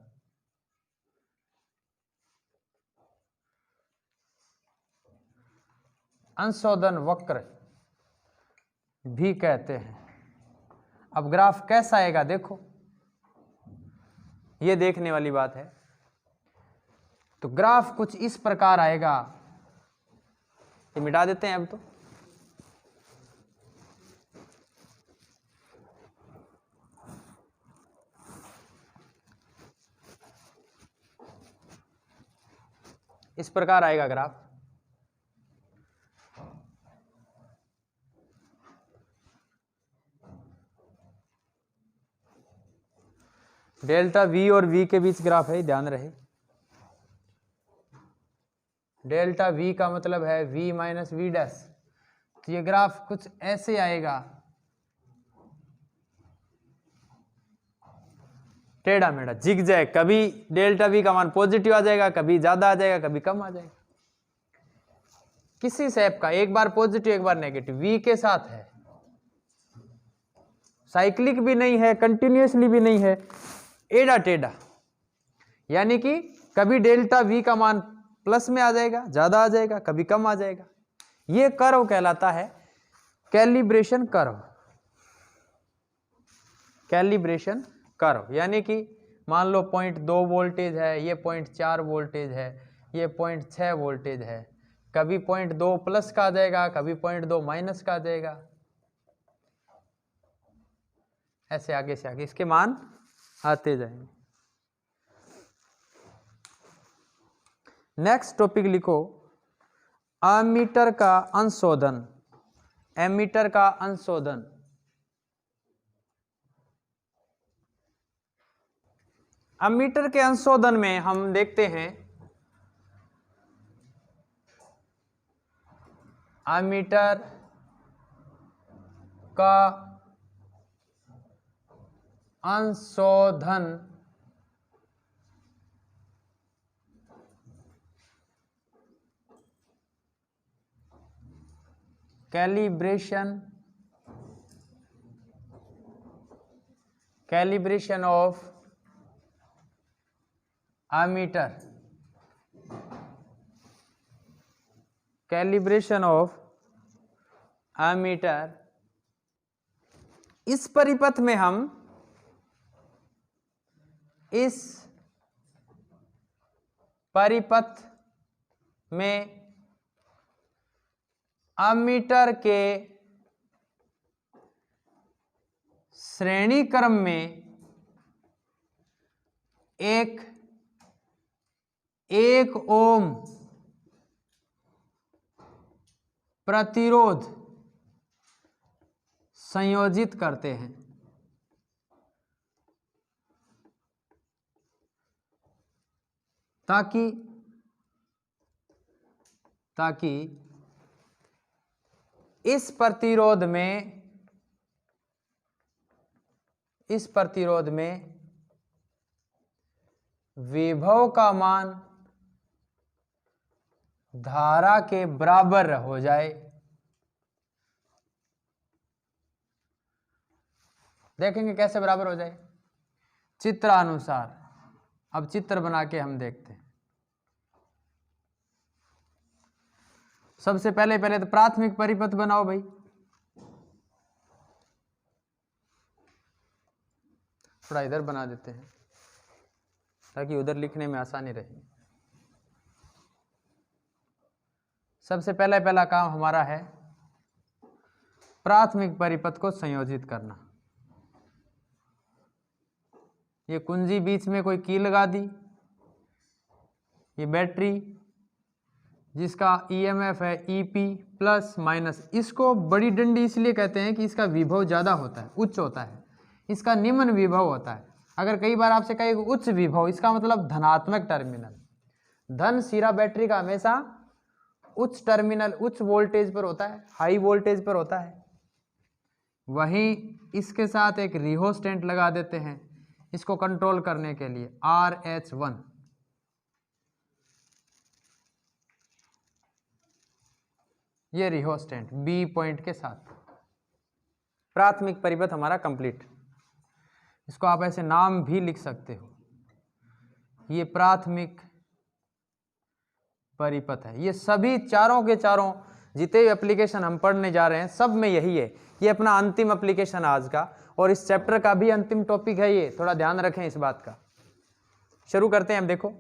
अंशोधन वक्र भी कहते हैं। अब ग्राफ कैसा आएगा देखो, ये देखने वाली बात है। तो ग्राफ कुछ इस प्रकार आएगा, ये मिटा देते हैं अब तो। इस प्रकार आएगा ग्राफ। डेल्टा V और V के बीच ग्राफ है, ध्यान रहे। डेल्टा V का मतलब है V माइनस V डैश। तो ये ग्राफ कुछ ऐसे आएगा, टेढ़ा मेढ़ा जिगजैग। कभी डेल्टा V का मान पॉजिटिव आ जाएगा, कभी ज्यादा आ जाएगा, कभी कम आ जाएगा। किसी शेप का एक बार पॉजिटिव एक बार नेगेटिव V के साथ है, साइक्लिक भी नहीं है, कंटिन्यूअसली भी नहीं है, एड़ा टेढ़ा। यानी कि कभी डेल्टा V का मान प्लस में आ जाएगा, ज्यादा आ जाएगा, कभी कम आ जाएगा। ये कर्व कहलाता है कैलिब्रेशन कर्व। कैलिब्रेशन कर्व यानी कि मान लो 0.2 वोल्टेज है, ये 0.4 वोल्टेज है, ये 0.6 वोल्टेज है। कभी 0.2 प्लस का आ जाएगा, कभी 0.2 माइनस का आ जाएगा, ऐसे आगे से आगे इसके मान आते जाएंगे। नेक्स्ट टॉपिक लिखो, एमीटर का अंशोधन। एमीटर का अंशोधन। एमीटर के अंशोधन में हम देखते हैं एमीटर का अंशोधन calibration of ammeter, calibration of ammeter. इस परिपथ में हम इस परिपथ में एमीटर के श्रेणी क्रम में एक 1 ओम प्रतिरोध संयोजित करते हैं, ताकि इस प्रतिरोध में विभव का मान धारा के बराबर हो जाए। देखेंगे कैसे बराबर हो जाए, चित्रानुसार। अब चित्र बना के हम देखते हैं। सबसे पहले तो प्राथमिक परिपथ बनाओ भाई। थोड़ा इधर बना देते हैं ताकि उधर लिखने में आसानी रहे। सबसे पहला काम हमारा है प्राथमिक परिपथ को संयोजित करना। ये कुंजी बीच में कोई की लगा दी, ये बैटरी जिसका ईएमएफ है ईपी प्लस माइनस। इसको बड़ी डंडी इसलिए कहते हैं कि इसका विभव ज़्यादा होता है, उच्च होता है, इसका निम्न विभव होता है। अगर कई बार आपसे कहे उच्च विभव, इसका मतलब धनात्मक टर्मिनल। धन सिरा बैटरी का हमेशा उच्च टर्मिनल, उच्च वोल्टेज पर होता है, हाई वोल्टेज पर होता है। वहीं इसके साथ एक रिहोस्टेंट लगा देते हैं इसको कंट्रोल करने के लिए, RH1। ये रिहोस्टेंट बी पॉइंट के साथ। प्राथमिक परिपथ हमारा कंप्लीट। इसको आप ऐसे नाम भी लिख सकते हो, ये प्राथमिक परिपथ है। ये सभी चारों के चारों जितने भी एप्लीकेशन हम पढ़ने जा रहे हैं सब में यही है। ये अपना अंतिम एप्लीकेशन आज का और इस चैप्टर का भी अंतिम टॉपिक है ये, थोड़ा ध्यान रखें इस बात का। शुरू करते हैं। हम देखो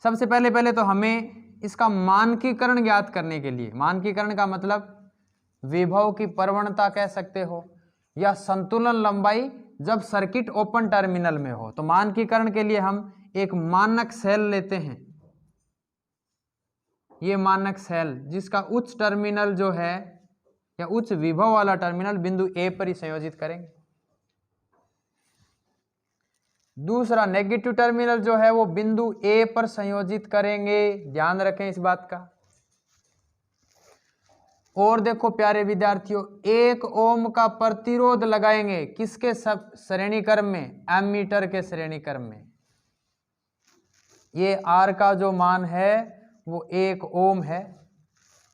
सबसे पहले तो हमें इसका मानकीकरण ज्ञात करने के लिए, मानकीकरण का मतलब विभव की प्रवणता कह सकते हो या संतुलन लंबाई जब सर्किट ओपन टर्मिनल में हो। तो मानकीकरण के लिए हम एक मानक सेल लेते हैं, ये मानक सेल जिसका उच्च टर्मिनल जो है या उच्च विभव वाला टर्मिनल बिंदु ए पर ही संयोजित करेंगे। दूसरा नेगेटिव टर्मिनल जो है वो बिंदु ए पर संयोजित करेंगे, ध्यान रखें इस बात का। और देखो प्यारे विद्यार्थियों, 1 ओम का प्रतिरोध लगाएंगे किसके सब श्रेणी क्रम में, एमीटर के श्रेणी क्रम में। ये आर का जो मान है वो 1 ओम है।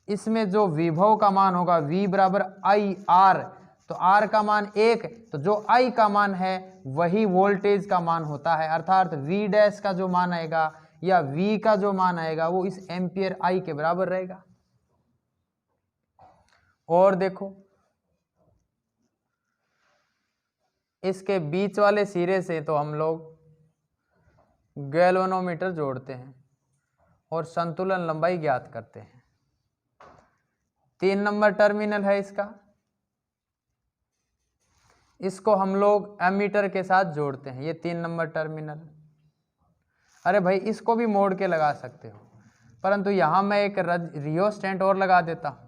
इसमें जो विभव का मान होगा V बराबर आई आर, तो R का मान 1, तो जो I का मान है वही वोल्टेज का मान होता है। अर्थात V डैश का जो मान आएगा या V का जो मान आएगा वो इस एम्पियर I के बराबर रहेगा। और देखो इसके बीच वाले सिरे से तो हम लोग गैल्वेनोमीटर जोड़ते हैं और संतुलन लंबाई ज्ञात करते हैं। 3 नंबर टर्मिनल है इसका, इसको हम लोग एमीटर के साथ जोड़ते हैं, ये 3 नंबर टर्मिनल। अरे भाई इसको भी मोड़ के लगा सकते हो, परंतु यहां मैं एक रियोस्टेंट और लगा देता हूं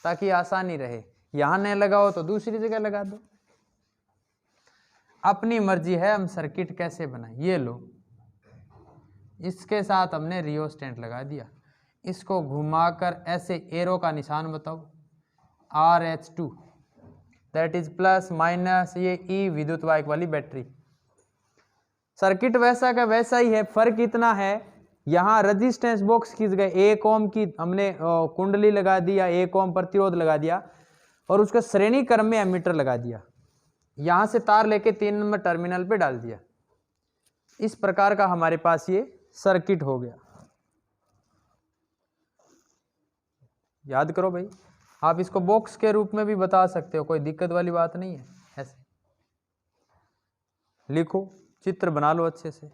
ताकि आसानी रहे। यहां नहीं लगाओ तो दूसरी जगह लगा दो, अपनी मर्जी है हम सर्किट कैसे बनाएं। ये लो, इसके साथ हमने रियोस्टेंट लगा दिया, इसको घुमाकर ऐसे एरो का निशान बताओ, RH2 that is plus minus, ये ई विद्युत वाहक वाली बैटरी। सर्किट वैसा का वैसा ही है, फर्क इतना है यहाँ रजिस्टेंस बॉक्स खींच गए, 1 ओम की हमने कुंडली लगा दी या 1 ओम प्रतिरोध लगा दिया और उसका श्रेणी क्रम में एमीटर लगा दिया, यहाँ से तार लेके 3 नंबर टर्मिनल पे डाल दिया। इस प्रकार का हमारे पास ये सर्किट हो गया। याद करो भाई, आप इसको बॉक्स के रूप में भी बता सकते हो, कोई दिक्कत वाली बात नहीं है। ऐसे लिखो, चित्र बना लो अच्छे से।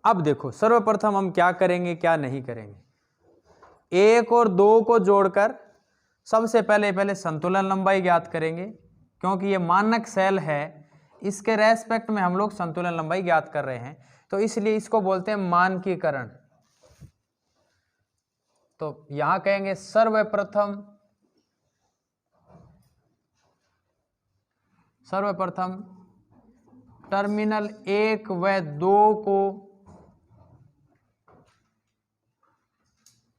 अब देखो सर्वप्रथम हम क्या करेंगे क्या नहीं करेंगे। 1 और 2 को जोड़कर सबसे पहले संतुलन लंबाई ज्ञात करेंगे। क्योंकि ये मानक सेल है, इसके रेस्पेक्ट में हम लोग संतुलन लंबाई ज्ञात कर रहे हैं, तो इसलिए इसको बोलते हैं मानकीकरण। तो यहां कहेंगे सर्वप्रथम टर्मिनल 1 व 2 को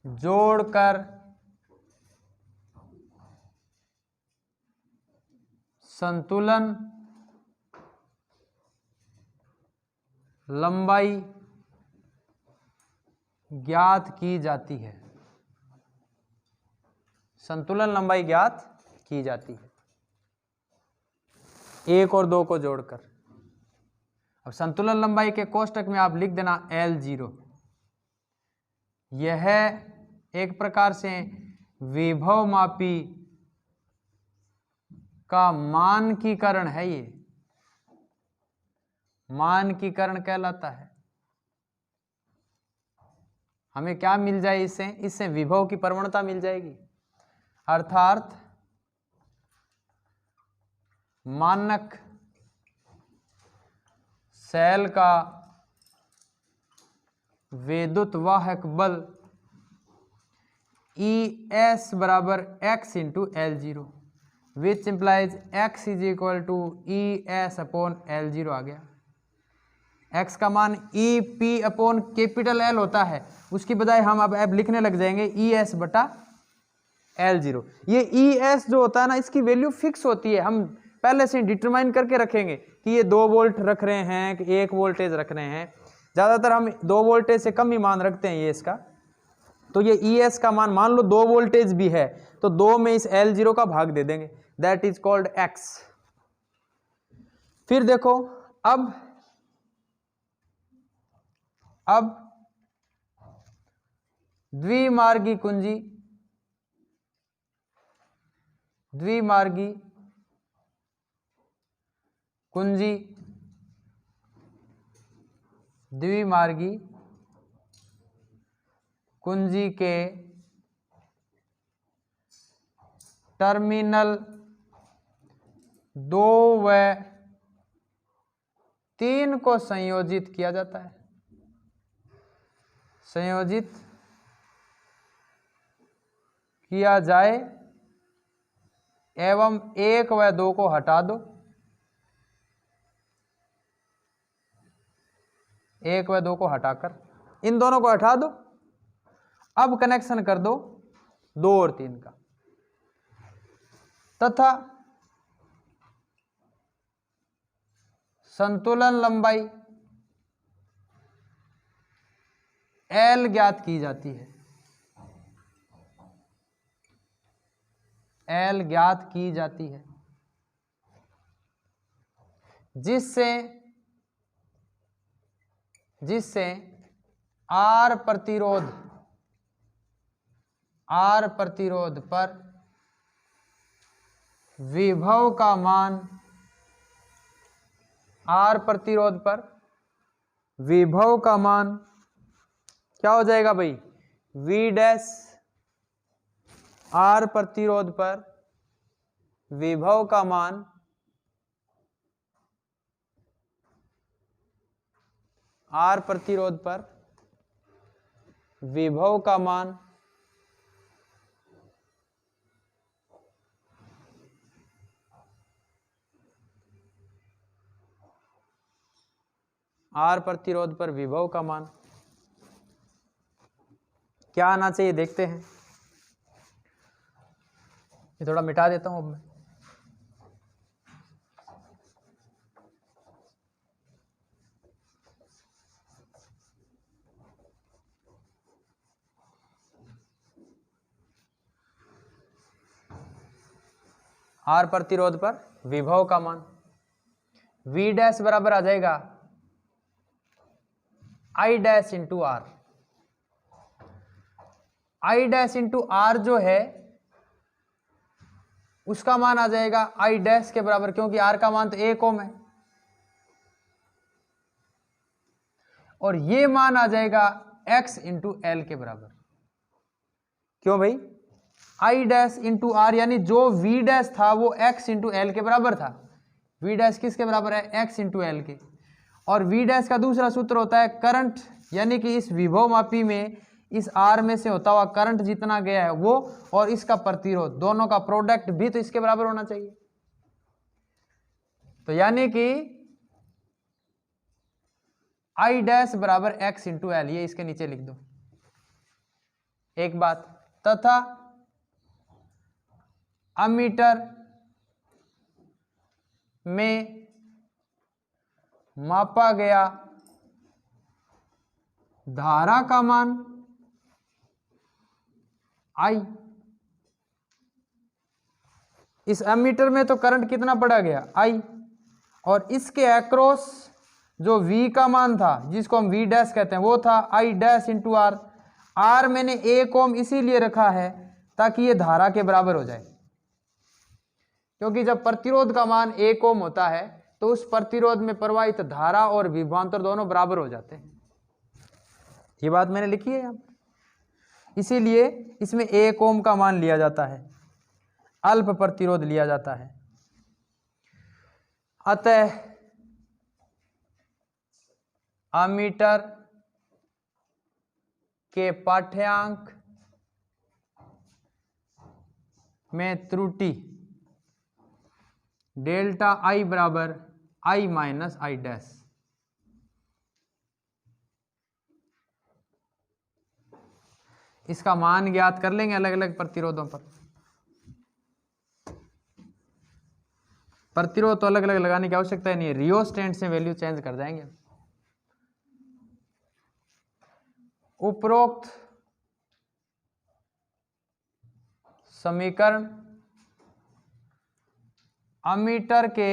जोड़कर संतुलन लंबाई ज्ञात की जाती है। संतुलन लंबाई ज्ञात की जाती है 1 और 2 को जोड़कर। अब संतुलन लंबाई के कोष्टक में आप लिख देना L0। यह एक प्रकार से विभव मापी का मानकीकरण है, ये मानकीकरण कहलाता है। हमें क्या मिल जाए इससे विभव की प्रवणता मिल जाएगी, अर्थात मानक सेल का विद्युत वाहक बल ES बराबर x into L0, which implies x is equal to ES upon L0 आ गया। x का मान EP अपॉन कैपिटल L होता है, उसकी बजाय हम अब लिखने लग जाएंगे ES बटा L0। ये ES जो होता है ना, इसकी वैल्यू फिक्स होती है, हम पहले से डिटरमाइन करके रखेंगे कि ये 2 वोल्ट रख रहे हैं कि 1 वोल्टेज रख रहे हैं। ज़्यादातर हम 2 वोल्टेज से कम ही मान रखते हैं ये इसका। तो ये ES का मान मान लो 2 वोल्टेज भी है, तो 2 में इस L0 का भाग दे देंगे, दैट इज कॉल्ड X। फिर देखो अब द्विमार्गी कुंजी के टर्मिनल 2 व 3 को संयोजित किया जाता है। संयोजित किया जाए एवं 1 व 2 को हटा दो, 1 व 2 को हटाकर इन दोनों को हटा दो। अब कनेक्शन कर दो 2 और 3 का, तथा संतुलन लंबाई L ज्ञात की जाती है, L ज्ञात की जाती है, जिससे R प्रतिरोध पर विभव का मान, R प्रतिरोध पर विभव का मान क्या हो जाएगा भाई, V डैश। R प्रतिरोध पर विभव का मान R प्रतिरोध पर विभव का मान R प्रतिरोध पर विभव का मान क्या आना चाहिए, देखते हैं। ये थोड़ा मिटा देता हूं अब मैं। R प्रतिरोध पर विभव का मान V डैश बराबर आ जाएगा I dash into R। I dash into R जो है उसका मान आ जाएगा I डैश के बराबर, क्योंकि R का मान तो 1 ओम है, और ये मान आ जाएगा X इंटू L के बराबर। क्यों भाई, आई डैश इंटू आर, यानी जो वी डैश था वो एक्स इंटू एल के बराबर था। वी डैश किसके बराबर है? एक्स इंटू एल के। और वी डैश का दूसरा सूत्र होता है करंट, यानी कि इस विभव मापी में इस आर में से होता हुआ करंट जितना गया है वो, और इसका प्रतिरोध, दोनों का प्रोडक्ट भी तो इसके बराबर होना चाहिए। तो यानी कि आई डैश बराबर एक्स इंटू एल, ये इसके नीचे लिख दो एक बात। तथा अमीटर में मापा गया धारा का मान आई। इस एमीटर में तो करंट कितना पड़ा गया? आई। और इसके अक्रॉस जो V का मान था, जिसको हम V डैश कहते हैं, वो था I dash into R. R मैंने 1 ओम इसीलिए रखा है ताकि ये धारा के बराबर हो जाए, क्योंकि जब प्रतिरोध का मान 1 ओम होता है तो उस प्रतिरोध में प्रवाहित धारा और विभवांतर दोनों बराबर हो जाते हैं। ये बात मैंने लिखी है यहाँ, इसीलिए इसमें 1 ओम का मान लिया जाता है, अल्प प्रतिरोध लिया जाता है। अतः अमीटर के पाठ्यांक में त्रुटि डेल्टा आई बराबर आई माइनस आई डैश। इसका मान ज्ञात कर लेंगे अलग अलग प्रतिरोधों पर। प्रतिरोध तो अलग अलग लगाने की आवश्यकता ही नहीं है, रियोस्टेट से वैल्यू चेंज कर जाएंगे। उपरोक्त समीकरण अमीटर के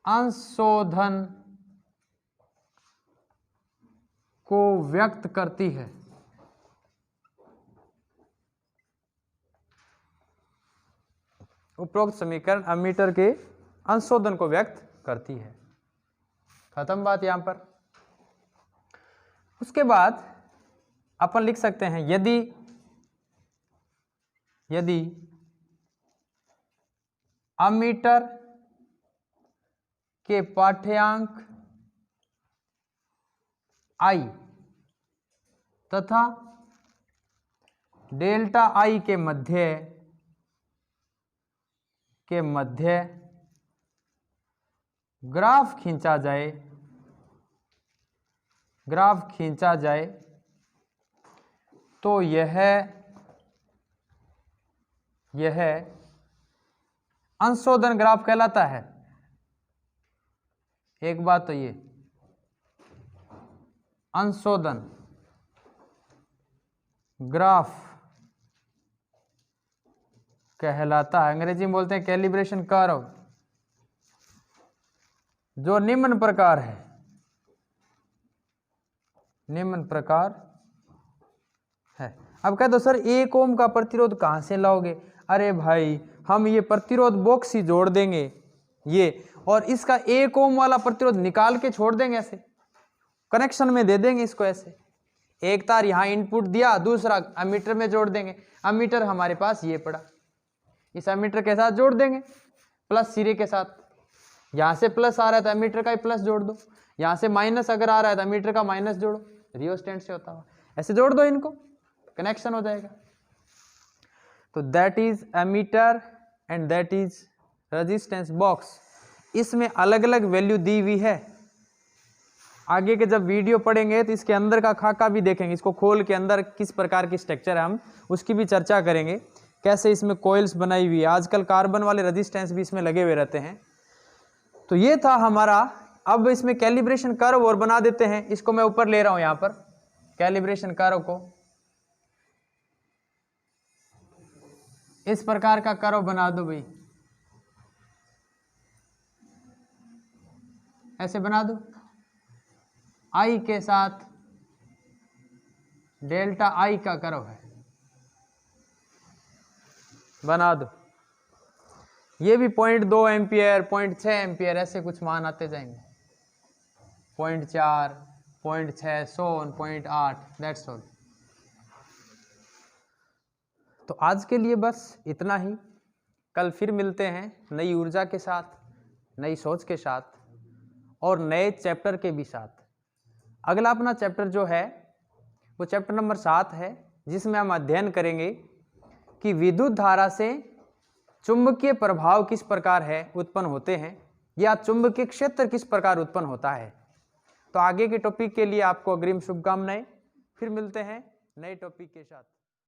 अंशशोधन को व्यक्त करती है। उपरोक्त समीकरण अमीटर के अंशशोधन को व्यक्त करती है। खत्म बात यहां पर। उसके बाद अपन लिख सकते हैं यदि अमीटर के पाठ्यांक आई तथा डेल्टा आई के मध्य ग्राफ खींचा जाए तो यह अंशशोधन ग्राफ कहलाता है। एक बात तो ये अंशशोधन ग्राफ कहलाता है। अंग्रेजी में बोलते हैं कैलिब्रेशन कर्व, जो निम्न प्रकार है। अब कह दो सर 1 ओम का प्रतिरोध कहां से लाओगे? अरे भाई हम ये प्रतिरोध बॉक्स ही जोड़ देंगे ये, और इसका 1 ओम वाला प्रतिरोध निकाल के छोड़ देंगे, ऐसे कनेक्शन में दे देंगे इसको। ऐसे एक तार यहां इनपुट दिया, दूसरा अमीटर में जोड़ देंगे। अमीटर हमारे पास ये पड़ा, इस अमीटर के साथ जोड़ देंगे प्लस सिरे के साथ। यहां से प्लस आ रहा है तो अमीटर का ही प्लस जोड़ दो, यहां से माइनस अगर आ रहा है तो अमीटर का माइनस जोड़ो, रियोस्टेट से होता हुआ ऐसे जोड़ दो, इनको कनेक्शन हो जाएगा। तो that is ammeter and that is resistance box. इसमें अलग अलग वैल्यू दी हुई है। आगे के जब वीडियो पढ़ेंगे तो इसके अंदर का खाका भी देखेंगे, इसको खोल के अंदर किस प्रकार की स्ट्रक्चर है हम उसकी भी चर्चा करेंगे, कैसे इसमें कॉइल्स बनाई हुई है। आजकल कार्बन वाले रेजिस्टेंस भी इसमें लगे हुए रहते हैं। तो ये था हमारा। अब इसमें कैलिब्रेशन कर्व और बना देते हैं, इसको मैं ऊपर ले रहा हूं यहां पर कैलिब्रेशन कर्व को। इस प्रकार का कर्व बना दो भाई, ऐसे बना दो। आई के साथ डेल्टा आई का कर्व है, बना दो। ये भी 0.2 एम्पियर, 0.6 एम्पियर ऐसे कुछ मान आते जाएंगे। 0.4, 0.6, 0.8, दैट्स ऑल। तो आज के लिए बस इतना ही। कल फिर मिलते हैं नई ऊर्जा के साथ, नई सोच के साथ और नए चैप्टर के भी साथ। अगला अपना चैप्टर जो है वो चैप्टर नंबर 7 है, जिसमें हम अध्ययन करेंगे कि विद्युत धारा से चुंबकीय प्रभाव किस प्रकार है उत्पन्न होते हैं या चुंबकीय क्षेत्र किस प्रकार उत्पन्न होता है। तो आगे के टॉपिक के लिए आपको अग्रिम शुभकामनाएं। फिर मिलते हैं नए टॉपिक के साथ।